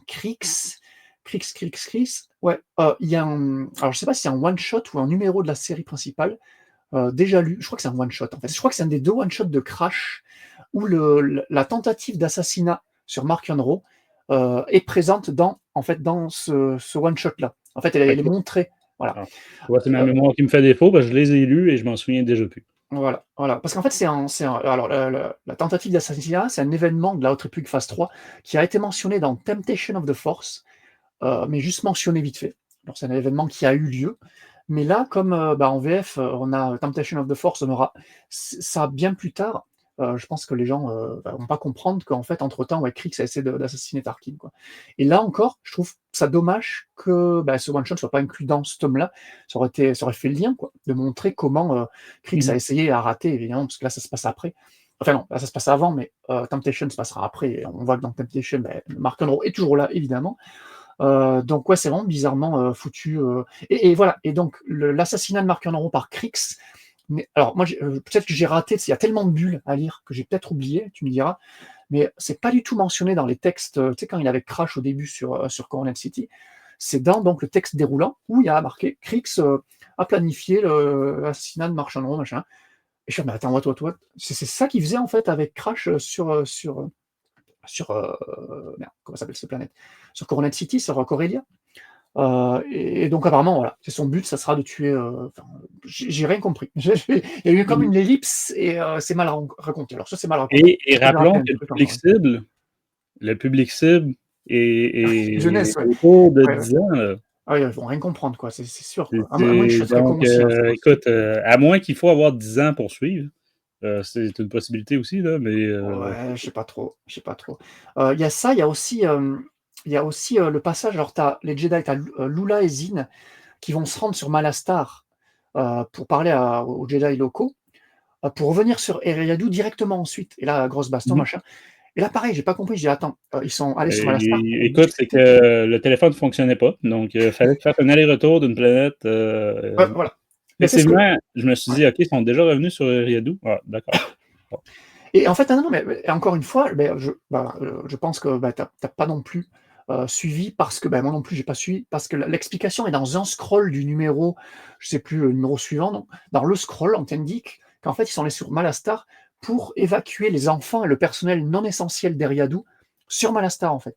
Speaker 1: Krix, Krix, ouais, il y a un. Alors, je sais pas si c'est un one-shot ou un numéro de la série principale, déjà lu. Je crois que c'est un one-shot, en fait. Je crois que c'est un des deux one-shots de Crash où la tentative d'assassinat sur Mark Yonro est présente en fait, dans ce one-shot-là. En fait, elle est
Speaker 2: Ok.
Speaker 1: montrée. Voilà.
Speaker 2: Alors, tu vois, c'est ma mémoire qui me fait défaut, parce que je les ai lus et je m'en souviens déjà plus.
Speaker 1: Voilà, voilà. Parce qu'en fait, alors, la tentative d'assassinat, c'est un événement de la Haute République phase 3 qui a été mentionné dans Temptation of the Force, mais juste mentionné vite fait. Alors, c'est un événement qui a eu lieu. Mais là, comme en VF, on a Temptation of the Force, on aura ça bien plus tard. Je pense que les gens vont pas comprendre qu'en fait, entre-temps, ouais, Krix a essayé d'assassiner Tarkin, quoi. Et là encore, je trouve ça dommage que ce one-shot ne soit pas inclus dans ce tome-là. Ça aurait fait le lien, quoi, de montrer comment Krix a essayé et a raté, évidemment, parce que là, ça se passe après. Enfin non, là, ça se passe avant, mais Temptation se passera après. Et on voit que dans Temptation, Mark Monroe est toujours là, évidemment. Donc ouais, c'est vraiment bizarrement foutu. Et voilà. Et donc l'assassinat de Mark Monroe par Krix. Mais alors moi, peut-être que j'ai raté. Il y a tellement de bulles à lire que j'ai peut-être oublié. Tu me diras. Mais c'est pas du tout mentionné dans les textes. Tu sais, quand il avait Crash au début sur Coronel City, c'est dans donc le texte déroulant où il y a marqué Krix a planifié l'assassinat de Mark Monroe, machin. Et je suis mais attends, what. C'est ça qu'il faisait en fait avec Crash sur merde, comment s'appelle cette planète? Sur Coronel City, sur Corellia. Et donc apparemment, voilà, c'est son but, ça sera de tuer. J'ai rien compris. Il y a eu comme une ellipse et c'est mal raconté. Alors ça, c'est mal raconté.
Speaker 2: Et rappelons que le public cible est
Speaker 1: jeunesse, ouais.
Speaker 2: autour de
Speaker 1: Ouais,
Speaker 2: 10 ans.
Speaker 1: Ah oui, ils vont rien comprendre, quoi. C'est sûr. Quoi. À moins que je sois très
Speaker 2: Donc,
Speaker 1: conscient.
Speaker 2: écoute, à moins qu'il faut avoir 10 ans pour suivre, c'est une possibilité aussi, là, mais...
Speaker 1: Ouais, je sais pas trop. Il y a ça, il y a aussi le passage. Alors, tu as les Jedi, tu as Lula et Zin qui vont se rendre sur Malastar pour parler aux Jedi locaux, pour revenir sur Eriadu directement ensuite. Et là, grosse baston, machin. Et là, pareil, j'ai pas compris. J'ai dit, attends, ils sont allés sur Malastar.
Speaker 2: Écoute, c'est que le téléphone ne fonctionnait pas. Donc, il fallait faire un aller-retour d'une planète.
Speaker 1: Ouais, voilà.
Speaker 2: Effectivement, je me suis dit, OK, ils sont déjà revenus sur Eriadu. Ah, d'accord. Bon.
Speaker 1: Et en fait, non, mais encore une fois, je pense que t'as pas non plus suivi parce que moi non plus j'ai pas suivi parce que l'explication est dans un scroll du numéro, je sais plus le numéro suivant, non, dans le scroll on t'indique qu'en fait ils sont allés sur Malastar pour évacuer les enfants et le personnel non essentiel d'Eriadu sur Malastar en fait,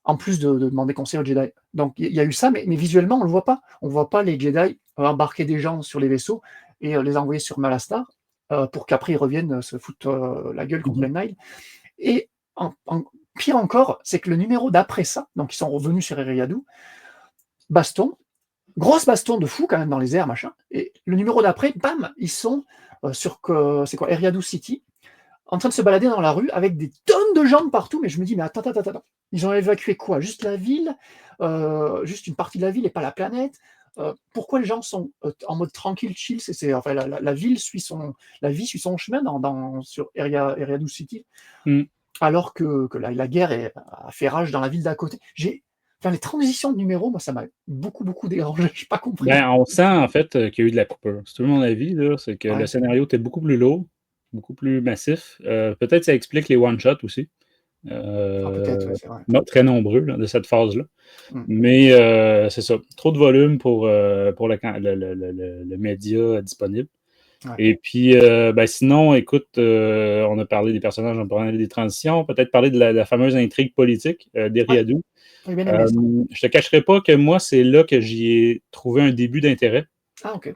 Speaker 1: en plus de demander conseil aux Jedi. Donc il y a eu ça, mais visuellement on voit pas les Jedi embarquer des gens sur les vaisseaux et les envoyer sur Malastar. Pour qu'après ils reviennent se foutre la gueule contre les Nile. Et pire encore, c'est que le numéro d'après ça, donc ils sont revenus sur Eriadu, grosse baston de fou quand même dans les airs, machin. Et le numéro d'après, bam, ils sont sur Eriadu City, en train de se balader dans la rue avec des tonnes de gens de partout. Mais je me dis, mais attends. Ils ont évacué quoi? Juste la ville, juste une partie de la ville et pas la planète. Pourquoi les gens sont en mode tranquille, chill? Enfin, la ville suit la vie suit son chemin sur Eriadu City, alors que la guerre a fait rage dans la ville d'à côté. Les transitions de numéros, moi, ça m'a beaucoup dérangé. Je n'ai pas compris.
Speaker 2: On sent en fait qu'il y a eu de la coupure. C'est tout mon avis, là, c'est que le scénario était beaucoup plus lourd, beaucoup plus massif. Peut-être ça explique les one-shots aussi.
Speaker 1: Peut-être, c'est vrai.
Speaker 2: Très nombreux là, de cette phase-là. Mais c'est ça, trop de volume pour le média disponible. Ouais. Et puis, sinon, écoute, on a parlé des personnages, on a parlé des transitions, peut-être parler de la fameuse intrigue politique d'Eriadu.
Speaker 1: Je
Speaker 2: te cacherai pas que moi, c'est là que j'y ai trouvé un début d'intérêt.
Speaker 1: Ah, ok.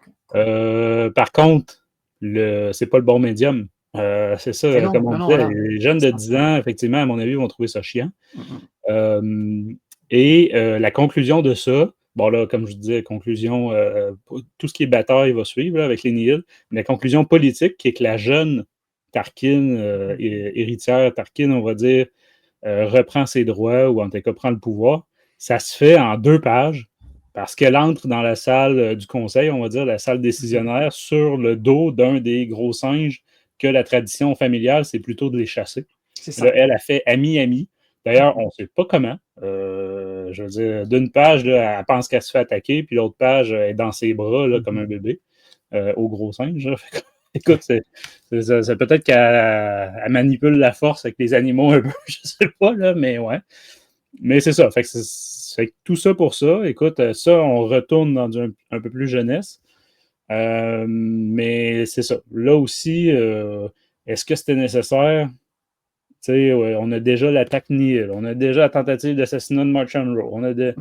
Speaker 2: Par contre, c'est pas le bon médium. C'est ça, comme on disait, les jeunes de 10 ans, effectivement, à mon avis, vont trouver ça chiant. Et la conclusion de ça, bon là, comme je disais, conclusion, tout ce qui est bataille va suivre là, avec les Nihil, mais la conclusion politique, qui est que la jeune Tarkin, héritière Tarkin, on va dire, reprend ses droits, ou en tout cas prend le pouvoir, ça se fait en 2 pages, parce qu'elle entre dans la salle du conseil, on va dire, la salle décisionnaire, sur le dos d'un des gros singes que la tradition familiale, c'est plutôt de les chasser.
Speaker 1: C'est ça.
Speaker 2: Là, elle a fait ami-ami. D'ailleurs, on ne sait pas comment. Je veux dire, d'une page, là, elle pense qu'elle se fait attaquer, puis l'autre page, elle est dans ses bras, là, comme un bébé, au gros singe. Là. Écoute, c'est peut-être qu'elle manipule la force avec les animaux un peu, je sais pas, là, mais ouais. Mais c'est ça. Fait que tout ça pour ça. Écoute, ça, on retourne dans un peu plus jeunesse. Mais c'est ça. Là aussi, est-ce que c'était nécessaire? Tu sais, ouais, on a déjà l'attaque Nihil, on a déjà la tentative d'assassinat de March on Row, on a je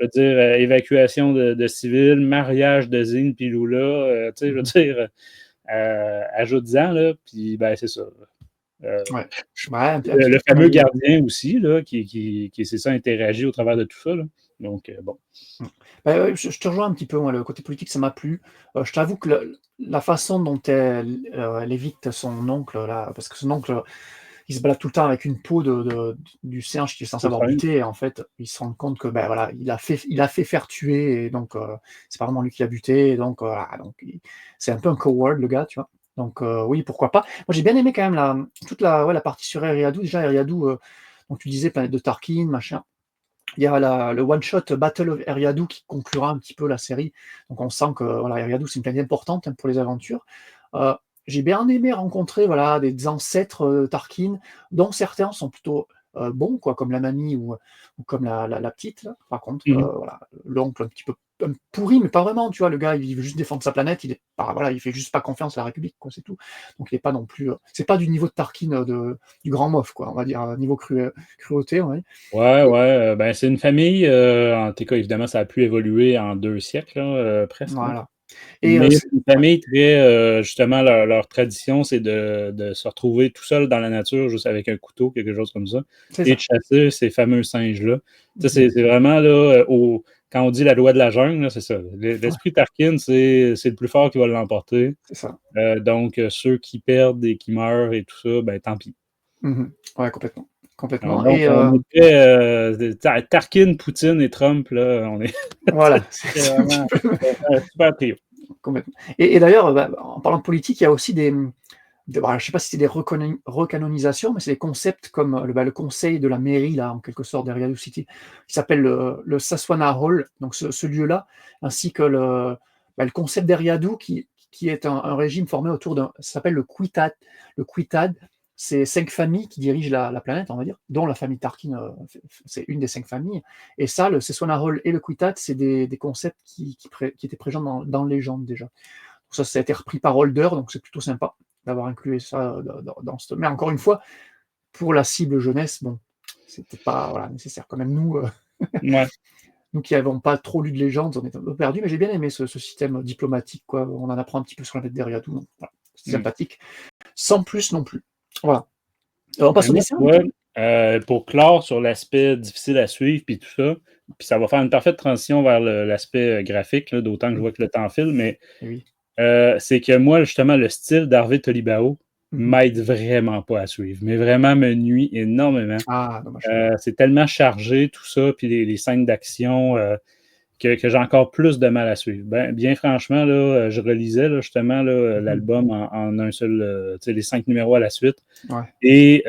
Speaker 2: veux dire, évacuation de civils, mariage de Zine puis Lula, tu sais, je veux dire, ajoute-en, là, puis ben c'est ça. Le fameux gardien aussi, là, qui c'est ça, interagit au travers de tout ça, là. Donc, bon.
Speaker 1: Je te rejoins un petit peu, moi, le côté politique, ça m'a plu. Je t'avoue que la façon dont elle évite son oncle, là, parce que son oncle, il se balade tout le temps avec une peau du singe qui est censé avoir buté, et en fait, il se rend compte que ben, voilà, il a fait faire tuer, et donc c'est pas vraiment lui qui l'a buté, et donc, voilà, donc c'est un peu un coward, le gars, tu vois. Donc oui, pourquoi pas. Moi, j'ai bien aimé quand même toute la partie sur Eriadou. Déjà, Eriadou, donc tu disais, planète de Tarkin, machin. Il y a le one-shot Battle of Eriadou qui conclura un petit peu la série. Donc on sent que voilà, Eriadou, c'est une planète importante, hein, pour les aventures. J'ai bien aimé rencontrer voilà, des ancêtres Tarkin, dont certains sont plutôt bons, quoi, comme la mamie ou comme la petite. Là. Par contre, voilà, l'oncle un petit peu pourri, mais pas vraiment, tu vois, le gars, il veut juste défendre sa planète, il fait juste pas confiance à la République, quoi, c'est tout. Donc il est pas non plus... c'est pas du niveau de Tarkin du Grand Moff, quoi, on va dire, niveau cruauté, on va dire.
Speaker 2: Ouais, ben c'est une famille, en tout cas, évidemment, ça a pu évoluer en 2 siècles, là, presque.
Speaker 1: Voilà.
Speaker 2: Mais c'est une famille très, justement, leur tradition, c'est de se retrouver tout seul dans la nature, juste avec un couteau, quelque chose comme ça, et de chasser ces fameux singes-là. Ça, c'est vraiment, là, quand on dit la loi de la jungle, là, c'est ça. L'esprit Tarkin, c'est le plus fort qui va l'emporter.
Speaker 1: C'est ça.
Speaker 2: Donc, ceux qui perdent et qui meurent et tout ça, ben tant pis.
Speaker 1: Ouais, complètement.
Speaker 2: Donc, on est très Tarkin, Poutine et Trump, là, on est...
Speaker 1: Voilà.
Speaker 2: c'est vraiment un super trio.
Speaker 1: Complètement. Et d'ailleurs, en parlant de politique, il y a aussi je ne sais pas si c'est des recanonisations, mais c'est des concepts comme le conseil de la mairie, là, en quelque sorte, d'Eriadou City, qui s'appelle le Saswana Hall, donc ce lieu-là, ainsi que le concept d'Eriadou, qui est un régime formé autour ça s'appelle le Quitad. Le Quitad, c'est 5 familles qui dirigent la planète, on va dire, dont la famille Tarkin, c'est une des 5 familles. Et ça, le Saswana Hall et le Quitad, c'est des concepts qui étaient présents dans Légende déjà. Donc ça a été repris par Holder, donc c'est plutôt sympa d'avoir inclus ça dans ce... Mais encore une fois, pour la cible jeunesse, bon, c'était pas nécessaire. Quand même, nous, nous qui n'avons pas trop lu de Légende, on est un peu perdus, mais j'ai bien aimé ce système diplomatique, quoi. On en apprend un petit peu sur la tête d'Eriadou, donc voilà, c'est sympathique. Sans plus non plus. Voilà. On passe au dessin.
Speaker 2: Pour clore sur l'aspect difficile à suivre, puis tout ça, puis ça va faire une parfaite transition vers l'aspect graphique, là, d'autant que je vois que le temps file, mais c'est que moi, justement, le style d'Harvey Tolibao m'aide vraiment pas à suivre, mais vraiment me nuit énormément.
Speaker 1: Ah, dommage.
Speaker 2: C'est tellement chargé, tout ça, puis les scènes d'action... que j'ai encore plus de mal à suivre. Bien franchement, là, je relisais là, justement là, l'album en un seul, les 5 numéros à la suite. Et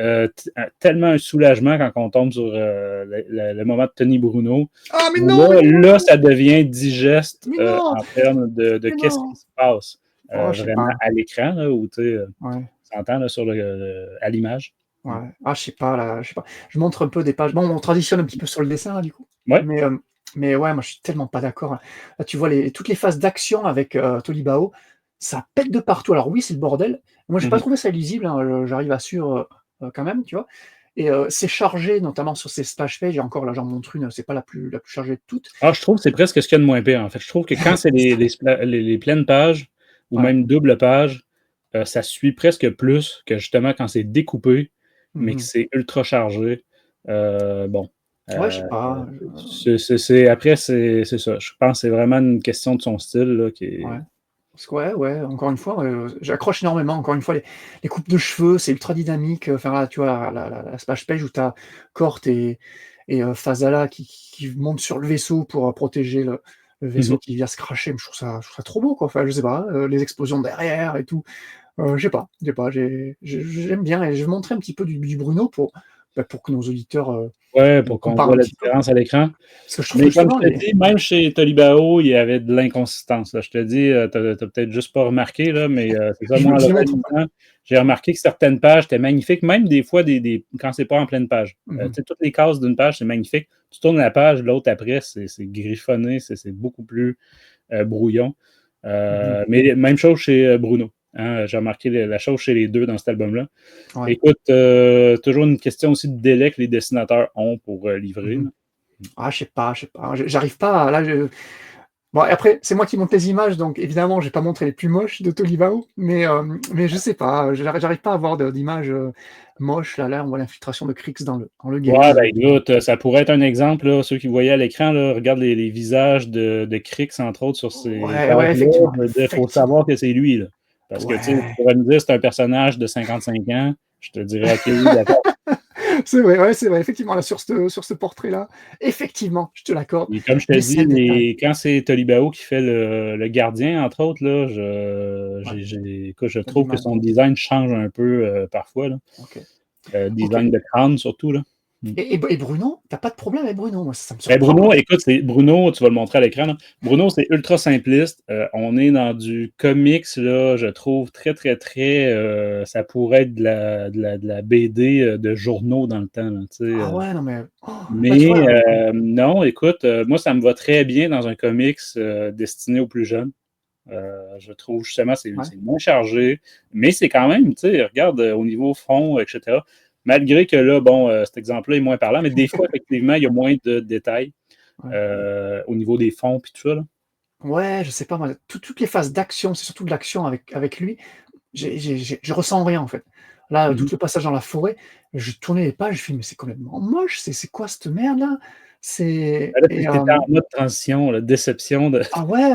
Speaker 2: tellement un soulagement quand on tombe sur le moment de Tony Bruno.
Speaker 1: Ah, mais non!
Speaker 2: Là, ça devient digeste en termes de qu'est-ce qui se passe vraiment à l'écran, là, où tu s'entend là, à l'image.
Speaker 1: Ouais. Ah, je sais pas, là, je sais pas. Je montre un peu des pages. Bon, on traditionne un petit peu sur le dessin, là, du coup.
Speaker 2: Ouais.
Speaker 1: Mais ouais, moi je suis tellement pas d'accord. Là, tu vois toutes les phases d'action avec Tolibao, ça pète de partout. Alors oui, c'est le bordel. Moi, j'ai pas trouvé ça lisible, hein. J'arrive à suivre quand même, tu vois. Et c'est chargé, notamment sur ces splash pages. Et encore, là, j'en montre une, c'est pas la plus chargée de toutes.
Speaker 2: Ah, je trouve que c'est presque ce qu'il y a de moins pire, en fait. Je trouve que quand c'est les pleines pages, ou même double page, ça suit presque plus que justement quand c'est découpé, mais que c'est ultra chargé. Bon.
Speaker 1: Ouais, je sais pas.
Speaker 2: Après, c'est ça. Je pense que c'est vraiment une question de son style là, qui est.
Speaker 1: Ouais. Parce que ouais, encore une fois, j'accroche énormément. Encore une fois, les coupes de cheveux, c'est ultra dynamique. Enfin là, tu vois, la splash page où tu as Cort et Fazala qui montent sur le vaisseau pour, protéger le vaisseau
Speaker 2: Mhm.
Speaker 1: qui vient se crasher. Je trouve ça trop beau, quoi. Enfin, je sais pas, les explosions derrière et tout. Je sais pas, j'aime bien et je vais montrer un petit peu du Bruno pour que nos auditeurs,
Speaker 2: Ouais, pour qu'on
Speaker 1: comparent
Speaker 2: voit
Speaker 1: un
Speaker 2: la
Speaker 1: petit peu.
Speaker 2: différence à l'écran.
Speaker 1: Parce que je trouve que
Speaker 2: Mais comme
Speaker 1: justement
Speaker 2: je te dis, même chez Tolibao, il y avait de l'inconsistance, là. Je te dis, t'as peut-être juste pas remarqué, là, mais c'est ça, moi, en le
Speaker 1: dis-moi tout.
Speaker 2: relisant, j'ai remarqué que certaines pages étaient magnifiques, même des fois quand c'est pas en pleine page. Tu
Speaker 1: Mmh.
Speaker 2: sais, toutes les cases d'une page, c'est magnifique. Tu tournes la page, l'autre après, c'est griffonné, c'est beaucoup plus brouillon.
Speaker 1: Mmh.
Speaker 2: Mais même chose chez Bruno. Hein, j'ai remarqué la chose chez les deux dans cet album-là.
Speaker 1: Ouais.
Speaker 2: Écoute, toujours une question aussi de délai que les dessinateurs ont pour livrer,
Speaker 1: Mmh.
Speaker 2: là.
Speaker 1: Ah, je sais pas, j'arrive pas à là, bon après, c'est moi qui monte les images, donc évidemment, je vais pas montrer les plus moches de Tolibao, mais je sais pas, j'arrive pas à avoir d'images, moches. Là, on voit l'infiltration de Krix dans le
Speaker 2: Ouais,
Speaker 1: gris,
Speaker 2: ben écoute, ça pourrait être un exemple, là, ceux qui voyaient à l'écran, là, regarde les visages de Crix, entre autres, sur ces
Speaker 1: ouais,
Speaker 2: pages-là.
Speaker 1: effectivement,
Speaker 2: Je veux dire, faut savoir que c'est lui, là. Parce que, tu sais, tu
Speaker 1: ouais,
Speaker 2: pourrais me dire c'est un personnage de 55 ans, je te dirais, OK, oui, d'accord.
Speaker 1: c'est vrai, ouais, c'est vrai, effectivement, là, sur ce portrait-là, effectivement, je te l'accorde,
Speaker 2: Et comme je te
Speaker 1: mais c'est
Speaker 2: dis,
Speaker 1: un détail.
Speaker 2: quand c'est Tolibao qui fait le gardien, entre autres, là,
Speaker 1: Ouais,
Speaker 2: écoute, je
Speaker 1: tu du
Speaker 2: trouve que
Speaker 1: mal.
Speaker 2: son design change un peu parfois, là.
Speaker 1: OK, OK.
Speaker 2: Design de crâne, surtout, là. Mm.
Speaker 1: Et Bruno, tu pas de problème avec Bruno? Moi, ça me
Speaker 2: Ben
Speaker 1: surprend.
Speaker 2: Bruno, écoute, Bruno, tu vas le montrer à l'écran, là. Bruno, c'est ultra simpliste. On est dans du comics, là, je trouve très, très, très. Ça pourrait être de la BD de journaux dans le temps, là, tu sais.
Speaker 1: Ah ouais, non mais là, tu
Speaker 2: Mais
Speaker 1: vois,
Speaker 2: non, écoute, moi, ça me va très bien dans un comics destiné aux plus jeunes. Je trouve justement
Speaker 1: ouais,
Speaker 2: c'est moins chargé, mais c'est quand même, tu sais, regarde au niveau fond, etc. Malgré que là, bon, cet exemple-là est moins parlant, mais des fois, effectivement, il y a moins de détails
Speaker 1: ouais.
Speaker 2: au niveau des fonds puis tout ça, là.
Speaker 1: Ouais, je sais pas moi, toutes les phases d'action, c'est surtout de l'action avec lui, je ressens rien en fait. Là, tout
Speaker 2: Mhm.
Speaker 1: le passage dans la forêt, je tournais les pages, je fais: «Mais c'est complètement moche, c'est quoi cette merde là?» C'est
Speaker 2: Ben là,
Speaker 1: et
Speaker 2: t'étais en mode transition, là, déception de.
Speaker 1: ah ouais,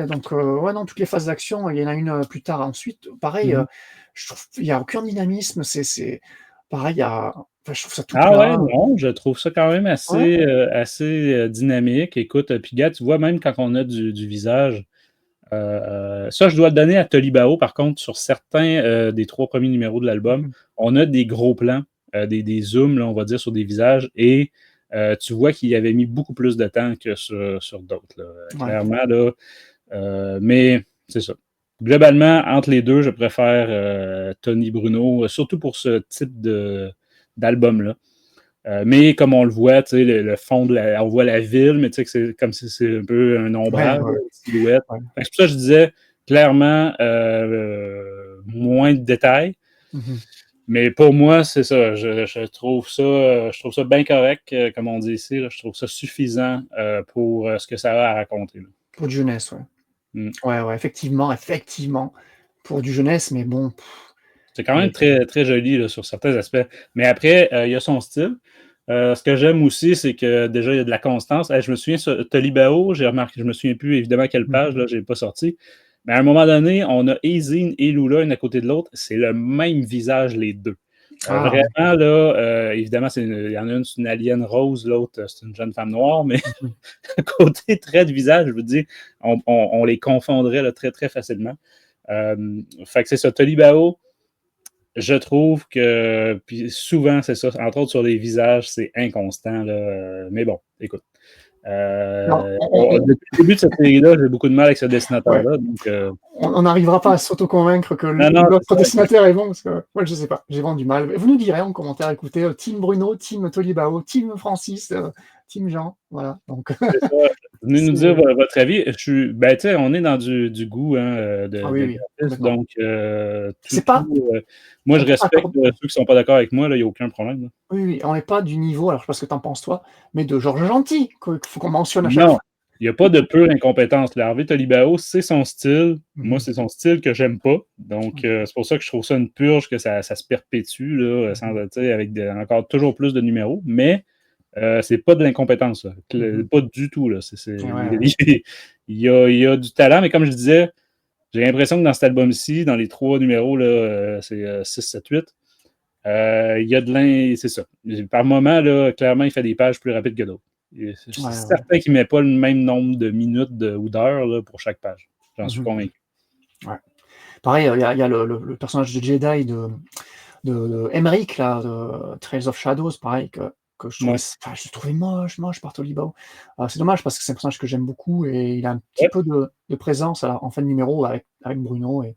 Speaker 1: donc ouais, non, toutes les phases d'action, il y en a une, plus tard ensuite, pareil,
Speaker 2: Mhm.
Speaker 1: je trouve il y a aucun dynamisme, c'est pareil, je trouve ça tout
Speaker 2: Ah ouais,
Speaker 1: plat.
Speaker 2: non, je trouve ça quand même
Speaker 1: Ouais,
Speaker 2: assez dynamique. Écoute, puis gars, tu vois, même quand on a du visage, ça, je dois le donner à Tolibao, par contre, sur certains des 3 premiers numéros de l'album,
Speaker 1: mmh
Speaker 2: on a des gros plans, des zooms, là, on va dire, sur des visages, et tu vois qu'il avait mis beaucoup plus de temps que sur d'autres, là.
Speaker 1: ouais,
Speaker 2: Clairement, là. Mais c'est ça. Globalement, entre les deux, je préfère Tony Bruno, surtout pour ce type d'album-là. Mais comme on le voit, tu sais, le fond on voit la ville, mais tu sais que c'est comme si c'est un peu un
Speaker 1: ouais,
Speaker 2: ombrage,
Speaker 1: ouais,
Speaker 2: une silhouette.
Speaker 1: ouais.
Speaker 2: Fait que c'est pour ça que je disais clairement moins de détails.
Speaker 1: Mmh.
Speaker 2: Mais pour moi, c'est ça. Je trouve ça bien correct, comme on dit ici, là. Je trouve ça suffisant pour ce que ça a à raconter, là.
Speaker 1: Pour du jeunesse, ouais.
Speaker 2: Mm.
Speaker 1: Ouais, effectivement, pour du jeunesse, mais bon,
Speaker 2: C'est quand même
Speaker 1: allez,
Speaker 2: très, très joli là, sur certains aspects. Mais après, il y a son style. Ce que j'aime aussi, c'est que déjà, il y a de la constance. Je me souviens, sur Tolibao, j'ai remarqué, je me souviens plus évidemment quelle
Speaker 1: mmh,
Speaker 2: page, là, je n'ai pas sorti. Mais à un moment donné, on a Ezine et Lula, une à côté de l'autre. C'est le même visage, les deux.
Speaker 1: ah ouais,
Speaker 2: Vraiment, là, évidemment, il y en a une, c'est une alien rose, l'autre, c'est une jeune femme noire, mais
Speaker 1: mmh
Speaker 2: côté trait de visage, je vous dis, on les confondrait là, très, très facilement. Fait que c'est ça, Tolibao, je trouve que, puis souvent, c'est ça, entre autres sur les visages, c'est inconstant, là. Mais bon, écoute.
Speaker 1: non,
Speaker 2: Depuis le début de cette série-là, j'ai beaucoup de mal avec ce
Speaker 1: ouais,
Speaker 2: dessinateur-là. Donc,
Speaker 1: on n'arrivera pas à s'auto-convaincre que
Speaker 2: non, non, c'est
Speaker 1: l'autre
Speaker 2: ça.
Speaker 1: dessinateur est bon, parce que moi, je sais pas, j'ai vraiment du mal. Vous nous direz en commentaire, écoutez, team Bruno, team Tolibao, team Francis, team Jean, voilà, donc
Speaker 2: C'est ça. Venez nous dire
Speaker 1: c'est
Speaker 2: votre avis. Ben, tu sais, on est dans du goût hein,
Speaker 1: ah
Speaker 2: de
Speaker 1: oui,
Speaker 2: graphisme,
Speaker 1: complètement.
Speaker 2: donc
Speaker 1: C'est pas
Speaker 2: moi, je
Speaker 1: on peut pas
Speaker 2: respecte
Speaker 1: accord
Speaker 2: ceux qui ne sont pas d'accord avec moi, il n'y a aucun problème, là.
Speaker 1: oui, on n'est pas du niveau, alors je sais pas ce que tu en penses toi, mais de Georges Gentil, qu'il faut qu'on mentionne à chaque
Speaker 2: Non,
Speaker 1: fois.
Speaker 2: il n'y a pas de pure incompétence. Là. Harvey Tolibao, c'est son style. Moi,
Speaker 1: Mmh.
Speaker 2: c'est son style que j'aime pas. Donc,
Speaker 1: Ouais.
Speaker 2: c'est pour ça que je trouve ça une purge, que ça se perpétue, là,
Speaker 1: Mmh.
Speaker 2: tu sais, avec encore toujours plus de numéros. Mais C'est pas de l'incompétence, là. Pas du tout. Là. Il y a du talent, mais comme je disais, j'ai l'impression que dans cet album-ci, dans les 3 numéros, là, c'est 6, 7, 8, il y a de c'est ça. Par moment, là, clairement, il fait des pages plus rapides que d'autres. Je suis certain qu'il ne met pas le même nombre de minutes ou d'heures là, pour chaque page. J'en suis convaincu.
Speaker 1: Ouais. Pareil, il y a le personnage de Jedi de Emmerich, là, de Trails of Shadows, pareil, que je trouvais moche par Tony Bao. C'est dommage parce que c'est un personnage que j'aime beaucoup et il a un petit peu de présence en fin de numéro avec Bruno et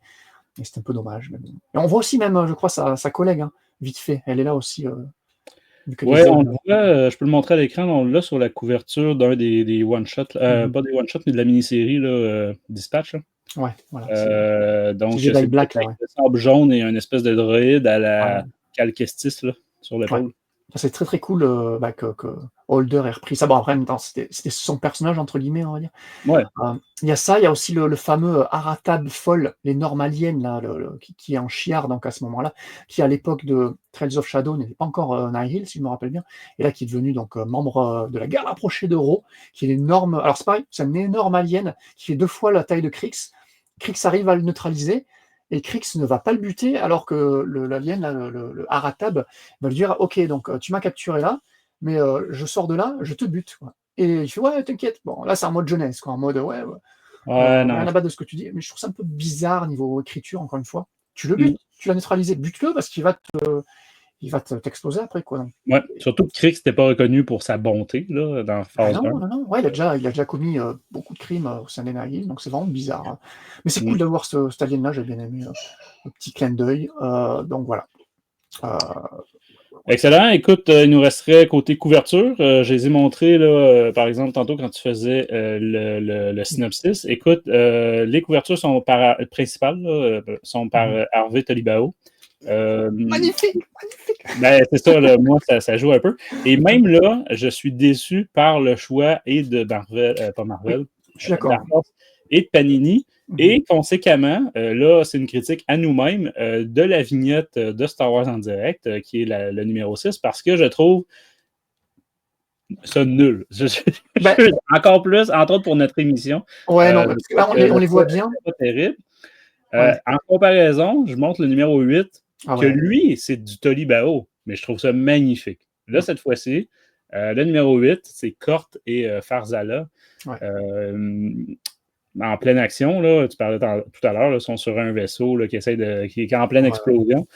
Speaker 1: c'est un peu dommage. Mais bon. Et on voit aussi même, je crois, sa collègue, hein, vite fait. Elle est là aussi.
Speaker 2: Ouais, on le voit, je peux le montrer à l'écran, on l'a sur la couverture d'un des one-shots, pas des one-shots, mais de la mini-série Dispatch. Là.
Speaker 1: Ouais, voilà.
Speaker 2: Donc,
Speaker 1: c'est
Speaker 2: c'est
Speaker 1: Black, là,
Speaker 2: un sable jaune et une espèce de droïde à la Cal Kestis là, sur l'épaule.
Speaker 1: Ouais. C'est très très cool que Holder ait repris ça. Bon, après, en même temps, c'était son personnage, entre guillemets, on va dire.
Speaker 2: Ouais.
Speaker 1: Il y a ça, il y a aussi le fameux Aratab Foll, l'énorme alien là, qui est en chiard donc à ce moment-là, qui à l'époque de Trails of Shadow n'était pas encore Nihil, si je me rappelle bien, et là qui est devenu donc membre de la garde rapprochée de Ro, qui est énorme. Alors c'est pareil, c'est un énorme alien qui fait 2 fois la taille de Krix. Krix arrive à le neutraliser. Et Krix ne va pas le buter, alors que l'alien, le Aratab, va lui dire « Ok, donc tu m'as capturé là, mais je sors de là, je te bute. » Et il fait « Ouais, t'inquiète. » Bon, là, c'est en mode jeunesse, quoi, en mode « Ouais, rien à battre de ce que tu dis. » Mais je trouve ça un peu bizarre niveau écriture, encore une fois. Tu le butes, tu l'as neutralisé, bute-le, parce qu'il va t'exploser après, quoi.
Speaker 2: Ouais, surtout que Krix n'était pas reconnu pour sa bonté, là, dans phase 1.
Speaker 1: Non. Ouais, il a déjà commis beaucoup de crimes au sein des Nihil, donc c'est vraiment bizarre. Hein. Mais c'est cool d'avoir cet alien-là, j'ai bien aimé le petit clin d'œil. Donc voilà.
Speaker 2: Excellent. Écoute, il nous resterait côté couverture. Je les ai montrés, là, par exemple, tantôt quand tu faisais le synopsis. Écoute, les couvertures sont principales, là, sont par Harvey Tolibao.
Speaker 1: Magnifique!
Speaker 2: Ben, c'est ça, là, moi, ça joue un peu. Et même là, je suis déçu par le choix de Marvel, pas Marvel,
Speaker 1: oui, je suis d'accord.
Speaker 2: Et de Panini. Et conséquemment, là, c'est une critique à nous-mêmes de la vignette de Star Wars en direct, qui est le numéro 6, parce que je trouve ça nul. Encore plus, entre autres pour notre émission.
Speaker 1: Ouais, non, parce que là, on les voit bien.
Speaker 2: C'est pas terrible. En comparaison, je montre le numéro 8, lui, c'est du Tolibao, mais je trouve ça magnifique. Là, cette fois-ci, le numéro 8, c'est Kort et Farzala. En pleine action, là, tu parlais tout à l'heure, ils sont sur un vaisseau là, qui est en pleine explosion.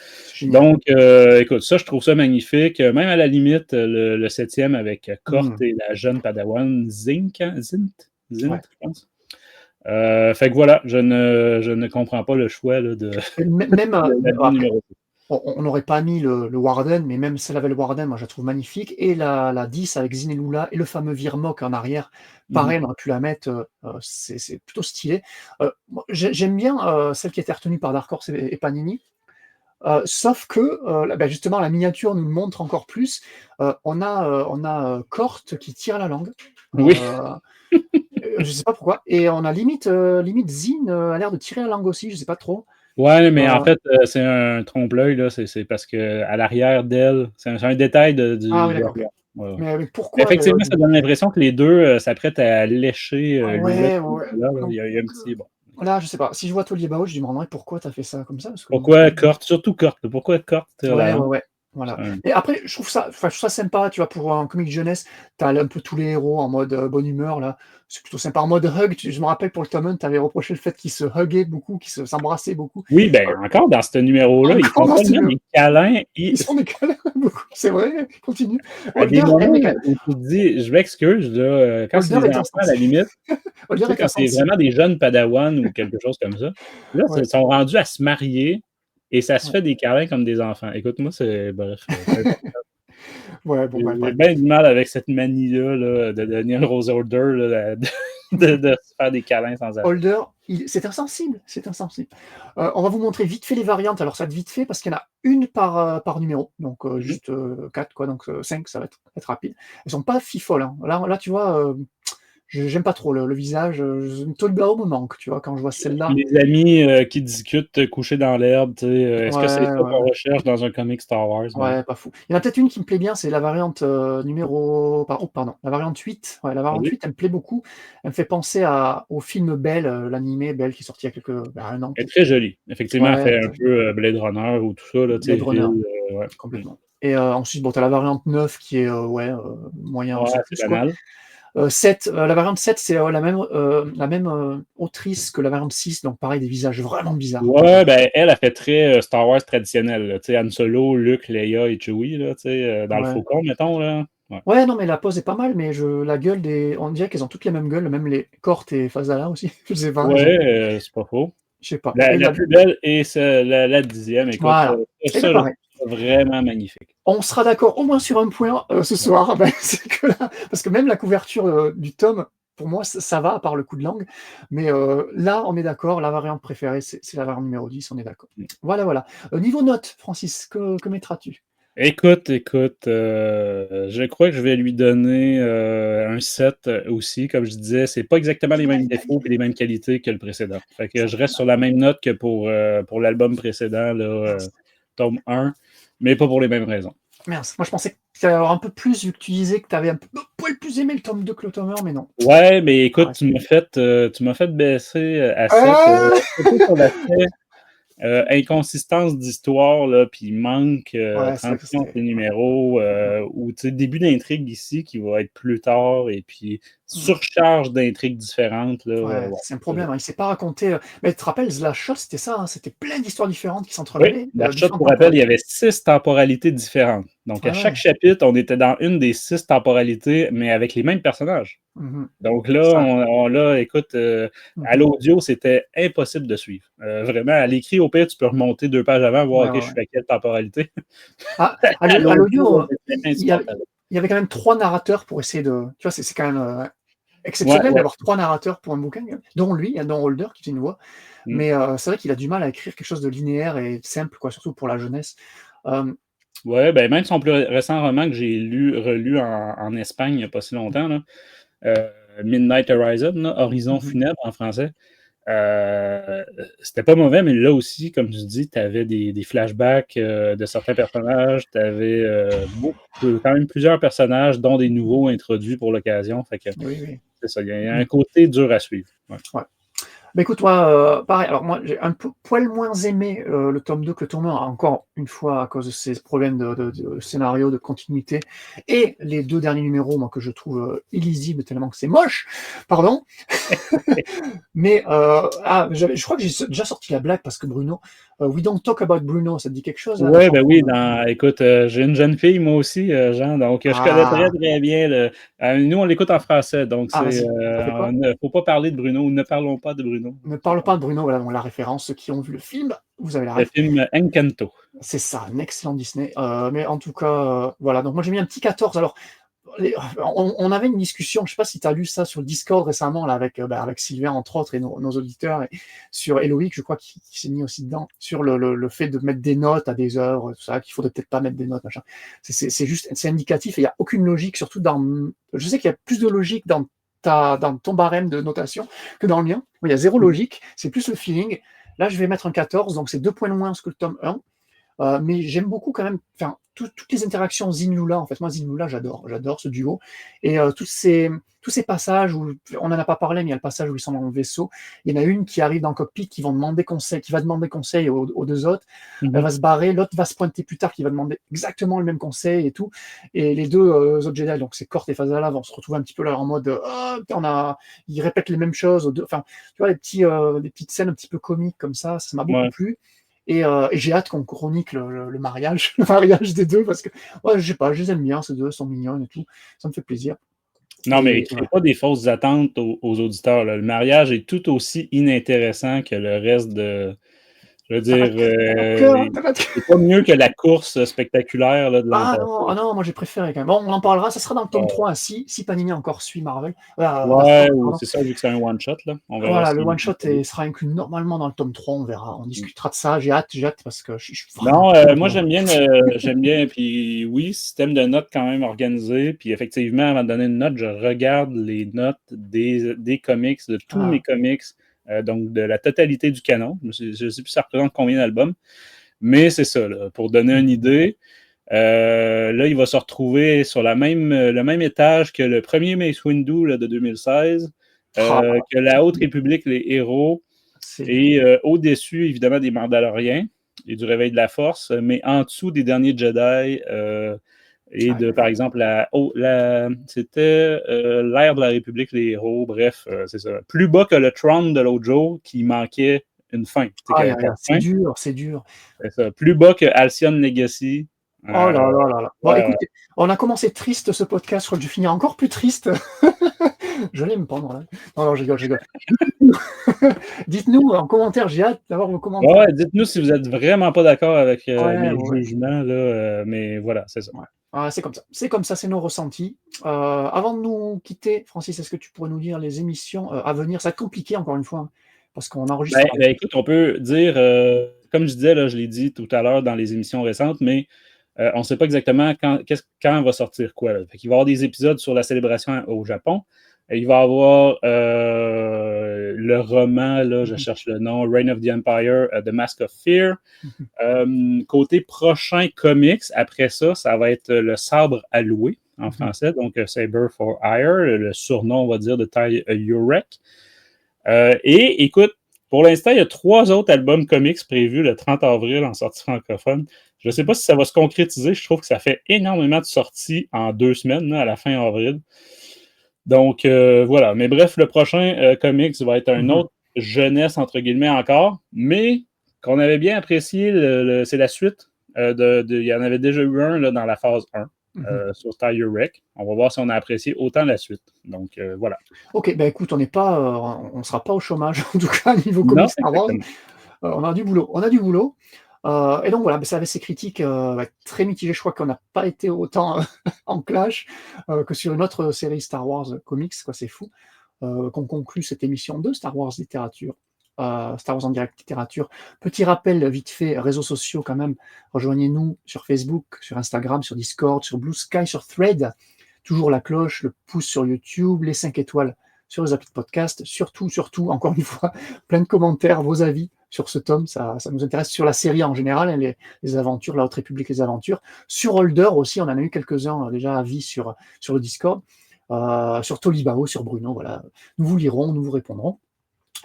Speaker 2: Donc, écoute, ça, je trouve ça magnifique. Même à la limite, le 7e avec Kort et la jeune Padawan Zint, je pense. Fait que voilà, je ne comprends pas le choix là, de.
Speaker 1: Même numéro 2. On n'aurait pas mis le Warden, mais même celle avec le Warden, moi je la trouve magnifique. Et la 10 avec Zin et Lula et le fameux Virmok en arrière, pareil, on aurait pu la mettre, c'est plutôt stylé. J'aime bien celle qui a été retenue par Dark Horse et Panini. Sauf que, justement, la miniature nous le montre encore plus. On a Kort qui tire la langue.
Speaker 2: Oui.
Speaker 1: Je sais pas pourquoi. Et on a limite Zin a l'air de tirer la langue aussi, je sais pas trop.
Speaker 2: Ouais, mais en fait, c'est un trompe-l'œil, là. C'est parce qu'à l'arrière d'elle, c'est un détail du.
Speaker 1: Ah oui, d'accord.
Speaker 2: Ouais.
Speaker 1: Mais pourquoi
Speaker 2: effectivement, ça donne l'impression que les deux s'apprêtent à lécher.
Speaker 1: Ouais.
Speaker 2: Là, il y a un petit. Bon.
Speaker 1: Là, je sais pas. Si je vois Tolibao, je me demanderais pourquoi tu as fait ça comme ça. Parce que
Speaker 2: pourquoi Kort, surtout Kort. Pourquoi Kort?
Speaker 1: Ouais. Voilà. Et après, je trouve ça sympa, tu vois, pour un comic jeunesse, t'as un peu tous les héros en mode bonne humeur, là. C'est plutôt sympa. En mode hug, je me rappelle pour le tome 1, t'avais reproché le fait qu'ils se huguaient beaucoup, qu'ils s'embrassaient beaucoup.
Speaker 2: Oui, encore dans ce numéro-là, ils font tellement des câlins.
Speaker 1: Ils font des câlins beaucoup, c'est vrai, continue.
Speaker 2: À des moments où tu te dis, je m'excuse, là, quand c'est des enfants, à la limite, quand c'est vraiment des jeunes padawans ou quelque chose comme ça, là, ils sont rendus à se marier. Et ça se fait des câlins comme des enfants. Écoute-moi, c'est. Bref. J'ai bien du mal avec cette manie-là là, de Daniel Rose Holder là, de se faire des câlins sans arrêt.
Speaker 1: Holder, c'est insensible. On va vous montrer vite fait les variantes. Alors, ça va être vite fait parce qu'il y en a une par numéro. Donc, juste 4, quoi. Donc, 5, ça va être rapide. Elles sont pas fifolles. Hein. Là, tu vois. j'aime pas trop le visage. Tony Blair me manque, tu vois, quand je vois celle-là.
Speaker 2: Les amis qui discutent couchés dans l'herbe, tu sais, est-ce que c'est ça qu'on recherche dans un comic Star Wars?
Speaker 1: Ouais, pas fou. Il y en a peut-être une qui me plaît bien, c'est la variante la variante 8. Ouais, la variante 8, elle me plaît beaucoup. Elle me fait penser au film Belle, l'animé Belle qui est sorti il y a un an
Speaker 2: Elle est
Speaker 1: peut-être.
Speaker 2: très jolie. Effectivement, elle
Speaker 1: Ouais,
Speaker 2: fait un peu Blade Runner ou tout ça, là, tu sais,
Speaker 1: Blade Runner,
Speaker 2: ouais.
Speaker 1: complètement. Et ensuite, bon, tu as la variante 9 qui est moyen
Speaker 2: Ouais,
Speaker 1: sans
Speaker 2: c'est
Speaker 1: plus, quoi.
Speaker 2: banal.
Speaker 1: 7, la variante 7, c'est la même autrice que la variante 6, donc pareil, des visages vraiment bizarres.
Speaker 2: Ouais, ben elle a fait très Star Wars traditionnel, là, tu sais, Han Solo, Luke, Leia et Chewie, là, tu sais, dans le
Speaker 1: Ouais.
Speaker 2: faucon, mettons, là. Ouais.
Speaker 1: Ouais, non, mais la pose est pas mal, mais la gueule on dirait qu'elles ont toutes les mêmes gueules, même les Cortes et Phasala aussi. Je sais pas,
Speaker 2: Ouais, c'est pas faux.
Speaker 1: je sais pas. Et
Speaker 2: La plus belle est la 10e, écoute,
Speaker 1: voilà. Et bien
Speaker 2: ça, je
Speaker 1: pareil.
Speaker 2: trouve ça vraiment magnifique.
Speaker 1: On sera d'accord au moins sur un point ce soir, ben, c'est que là, parce que même la couverture du tome, pour moi, ça va, à part le coup de langue. Mais là, on est d'accord, la variante préférée, c'est la variante numéro 10, on est d'accord. Voilà, voilà. Niveau note, Francis, que mettras-tu?
Speaker 2: Écoute, je crois que je vais lui donner un 7 aussi. Comme je disais, c'est pas exactement les mêmes défauts et les mêmes qualités que le précédent. Fait que je reste sur la même note que pour l'album précédent, là, tome 1, mais pas pour les mêmes raisons.
Speaker 1: Mince, moi je pensais que tu allais avoir un peu plus, vu que tu disais que tu avais un poil plus aimé le tome 2 que le tome 1, mais non.
Speaker 2: Ouais, mais écoute,
Speaker 1: Ouais.
Speaker 2: tu m'as fait baisser à 7
Speaker 1: Ah
Speaker 2: surtout sur l'aspect inconsistance d'histoire, là, puis manque
Speaker 1: ouais, c'est vrai que
Speaker 2: transition entre
Speaker 1: c'était.
Speaker 2: les numéros, ou tu sais, début d'intrigue ici qui va être plus tard, et puis surcharge d'intrigues différentes. Là,
Speaker 1: Ouais,
Speaker 2: ouais.
Speaker 1: c'est un problème, hein. Il s'est pas raconté. Mais tu te rappelles, The Last Shot, c'était ça, hein, c'était plein d'histoires différentes qui
Speaker 2: Oui,
Speaker 1: s'entremêlaient,
Speaker 2: la shot,
Speaker 1: différentes
Speaker 2: pour rappel, il y
Speaker 1: temporalités.
Speaker 2: avait 6 temporalités différentes. Donc, à
Speaker 1: Ouais,
Speaker 2: chaque
Speaker 1: ouais.
Speaker 2: chapitre, on était dans une des 6 temporalités, mais avec les mêmes personnages.
Speaker 1: Mhm.
Speaker 2: Donc là,
Speaker 1: Ça.
Speaker 2: écoute, à
Speaker 1: Mhm.
Speaker 2: l'audio, c'était impossible de suivre. Vraiment, à l'écrit, au pire, tu peux remonter 2 pages avant, voir,
Speaker 1: Ouais,
Speaker 2: OK,
Speaker 1: ouais,
Speaker 2: je
Speaker 1: ouais.
Speaker 2: suis à quelle temporalité.
Speaker 1: À
Speaker 2: À
Speaker 1: l'audio,
Speaker 2: l'audio, c'était
Speaker 1: il y avait,
Speaker 2: insupportable.
Speaker 1: il y avait quand même 3 narrateurs pour essayer de. Tu vois, c'est quand même
Speaker 2: Ouais,
Speaker 1: exceptionnel
Speaker 2: ouais.
Speaker 1: d'avoir 3 narrateurs pour un bouquin, dont lui, dont Holder qui fait une voix.
Speaker 2: Mm.
Speaker 1: Mais c'est vrai qu'il a du mal à écrire quelque chose de linéaire et simple, quoi, surtout pour la jeunesse. Euh,
Speaker 2: Ouais, ben même son plus récent roman que j'ai relu en Espagne il n'y a pas si longtemps, là, euh, Midnight Horizon, là, Horizon
Speaker 1: mhm.
Speaker 2: funèbre en français, c'était pas mauvais, mais là aussi, comme tu dis, tu avais des flashbacks de certains personnages, tu avais quand même plusieurs personnages, dont des nouveaux introduits pour l'occasion. Fait que
Speaker 1: Oui, oui.
Speaker 2: c'est ça, il y a un côté dur à suivre. Ouais.
Speaker 1: Ouais. Bah, écoute, moi, pareil, alors moi, j'ai un poil moins aimé le tome 2 que le tome 1, encore une fois, à cause de ces problèmes de scénario, de continuité, et les 2 derniers numéros, moi, que je trouve illisibles tellement que c'est moche, pardon. Mais je crois que j'ai déjà sorti la blague parce que Bruno, We Don't Talk About Bruno, ça te dit quelque chose, là, la
Speaker 2: Ouais, ben
Speaker 1: chanson
Speaker 2: oui,
Speaker 1: de.
Speaker 2: écoute, j'ai une jeune fille, moi aussi, Jean, donc je connais très,
Speaker 1: Ah,
Speaker 2: très bien nous, on l'écoute en français, donc
Speaker 1: vas-y, ça fait quoi?
Speaker 2: faut pas parler de Bruno, ou ne parlons pas de Bruno.
Speaker 1: Ne parle pas de Bruno, voilà, donc la référence, ceux qui ont vu le film, vous avez la
Speaker 2: Le
Speaker 1: ref.
Speaker 2: film Encanto.
Speaker 1: C'est ça, un excellent Disney. Mais en tout cas, voilà. Donc moi j'ai mis un petit 14. Alors, on avait une discussion, je sais pas si tu as lu ça sur le Discord récemment, là, avec Sylvain, entre autres, et nos auditeurs, et sur Eloïc, je crois, qui s'est mis aussi dedans, sur le fait de mettre des notes à des œuvres, tout ça, qu'il faudrait peut-être pas mettre des notes, machin. C'est juste, c'est indicatif, et il n'y a aucune logique, surtout dans. Je sais qu'il y a plus de logique dans ton barème de notation que dans le mien. Il y a zéro logique, c'est plus le feeling. Là, je vais mettre un 14, donc c'est 2 points de moins que le tome 1. Mais j'aime beaucoup quand même, enfin, toutes les interactions Zin-Lula, en fait, moi Zin-Lula, j'adore ce duo, et tous ces passages où, on n'en a pas parlé, mais il y a le passage où ils sont dans le vaisseau, il y en a une qui arrive dans le cockpit, qui va demander conseil aux 2 autres, elle va se barrer, l'autre va se pointer plus tard, qui va demander exactement le même conseil et tout, et les 2 autres Jedi, donc c'est Kort et Phasala, vont se retrouver un petit peu là en mode, oh, putain, ils répètent les mêmes choses, enfin, tu vois, les petites scènes un petit peu comiques comme ça m'a beaucoup
Speaker 2: Ouais.
Speaker 1: plu. Et j'ai hâte qu'on chronique le mariage, le mariage des 2, parce que, ouais, je sais pas, je les aime bien, ces 2, sont mignons et tout, ça me fait plaisir.
Speaker 2: Non, mais
Speaker 1: Et
Speaker 2: crée
Speaker 1: ouais.
Speaker 2: pas des fausses attentes aux auditeurs, là. Le mariage est tout aussi inintéressant que le reste Je veux dire,
Speaker 1: T'as pas de cœur.
Speaker 2: c'est pas mieux que la course spectaculaire là, de l'an passé.
Speaker 1: Non, moi j'ai préféré quand même. Bon, on en parlera, ça sera dans le tome
Speaker 2: Ouais.
Speaker 1: 3, si Panini encore suit Marvel.
Speaker 2: Ouais, ou c'est ça, vu que c'est un one-shot, là. On verra
Speaker 1: Voilà,
Speaker 2: si-
Speaker 1: le one-shot sera inclus normalement dans le tome 3, on verra. On discutera de ça, j'ai hâte parce que je suis
Speaker 2: Non,
Speaker 1: vraiment
Speaker 2: moi j'aime bien, puis oui, système de notes quand même organisé, puis effectivement, avant de donner une note, je regarde les notes des comics, de tous mes comics, donc de la totalité du canon. Je ne sais plus ça représente combien d'albums, mais c'est ça, là, pour donner une idée. Là, il va se retrouver sur le même étage que le premier Mace Windu là, de 2016, que la Haute République, les héros, et au-dessus, évidemment, des Mandaloriens et du Réveil de la Force, mais en dessous des derniers Jedi et de, par exemple, c'était l'ère de la République, les héros, bref, c'est ça. Plus bas que le Tron de l'autre jour qui manquait une fin.
Speaker 1: C'est dur.
Speaker 2: C'est ça. Plus bas que Halcyon Legacy.
Speaker 1: Oh là là. Bon, écoutez, on a commencé triste ce podcast, je crois que je vais finir encore plus triste. Je vais me pendre là. Non, je rigole. Dites-nous en commentaire, j'ai hâte d'avoir vos commentaires.
Speaker 2: Ouais, dites-nous si vous êtes vraiment pas d'accord avec mes jugements, là, mais voilà, c'est ça.
Speaker 1: Ouais. C'est comme ça, c'est nos ressentis. Avant de nous quitter, Francis, est-ce que tu pourrais nous dire les émissions à venir? Ça va être compliqué encore une fois, parce qu'on enregistre.
Speaker 2: Écoute, on peut dire, comme je disais, là, je l'ai dit tout à l'heure dans les émissions récentes, mais on ne sait pas exactement quand va sortir quoi. Là. Fait qu'il va y avoir des épisodes sur la célébration au Japon. Il va y avoir le roman, là, je cherche le nom, Reign of the Empire, The Mask of Fear. Côté prochain comics, après ça, ça va être le sabre à louer en français, donc Saber for Hire, le surnom, on va dire, de Ty Urek. Et écoute, pour l'instant, il y a 3 autres albums comics prévus le 30 avril en sortie francophone. Je ne sais pas si ça va se concrétiser. Je trouve que ça fait énormément de sorties en 2 semaines, là, à la fin avril. Donc, voilà. Mais bref, le prochain comics va être un autre jeunesse, entre guillemets, encore, mais qu'on avait bien apprécié. C'est la suite. Il y en avait déjà eu un là, dans la phase 1 sur Ty Urek. On va voir si on a apprécié autant la suite. Donc, voilà.
Speaker 1: Ok, ben écoute, on ne sera pas au chômage, en tout cas, niveau comics Star Wars. On a du boulot. Et donc voilà, ça avait ces critiques très mitigées. Je crois qu'on n'a pas été autant en clash que sur une autre série Star Wars comics, quoi, c'est fou. Qu'on conclut cette émission de Star Wars littérature, Star Wars en direct littérature. Petit rappel vite fait, réseaux sociaux quand même, rejoignez-nous sur Facebook, sur Instagram, sur Discord, sur Blue Sky, sur Thread, toujours la cloche, le pouce sur YouTube, les 5 étoiles sur les applis de podcast, surtout, encore une fois, plein de commentaires, vos avis sur ce tome, ça nous intéresse, sur la série en général, les aventures, la Haute République, les aventures, sur Holder aussi, on en a eu quelques-uns déjà avis sur le Discord, sur Tolibao, sur Bruno, voilà, nous vous lirons, nous vous répondrons.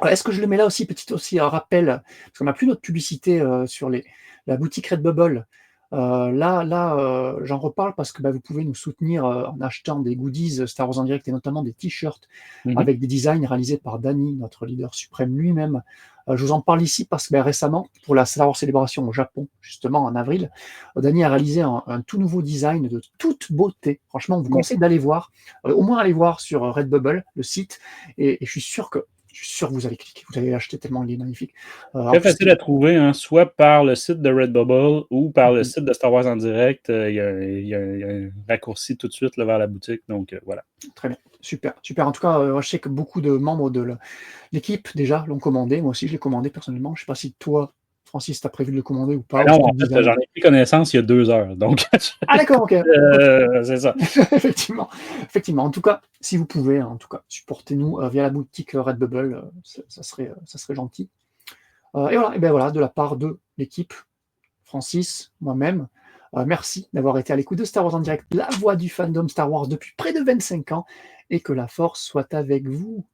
Speaker 1: Est-ce que je le mets là aussi, petit rappel, parce qu'on n'a plus notre publicité sur la boutique Redbubble. Là, j'en reparle parce que vous pouvez nous soutenir en achetant des goodies Star Wars en direct et notamment des t-shirts avec des designs réalisés par Danny, notre leader suprême lui-même. Je vous en parle ici parce que récemment, pour la Star Wars Célébration au Japon, justement en avril, Danny a réalisé un tout nouveau design de toute beauté. Franchement, on vous conseille d'aller voir, au moins aller voir sur Redbubble, le site, et je suis sûr que vous allez cliquer, vous allez l'acheter tellement il est magnifique.
Speaker 2: Très facile à trouver, hein, soit par le site de Redbubble ou par le site de Star Wars en direct. Il y a un raccourci tout de suite là, vers la boutique. Donc, voilà.
Speaker 1: Très bien, super. En tout cas, je sais que beaucoup de membres de l'équipe déjà l'ont commandé. Moi aussi, je l'ai commandé personnellement. Je ne sais pas si toi, Francis, tu as prévu de le commander ou pas.
Speaker 2: Non, en fait, j'en ai pris connaissance il y a 2 heures. Donc...
Speaker 1: Ah d'accord, ok.
Speaker 2: C'est ça.
Speaker 1: Effectivement. En tout cas, si vous pouvez, supportez-nous via la boutique Redbubble, ça serait gentil. Et voilà, de la part de l'équipe, Francis, moi-même, merci d'avoir été à l'écoute de Star Wars en direct, la voix du fandom Star Wars depuis près de 25 ans, et que la force soit avec vous.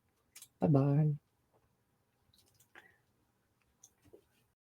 Speaker 1: Bye bye.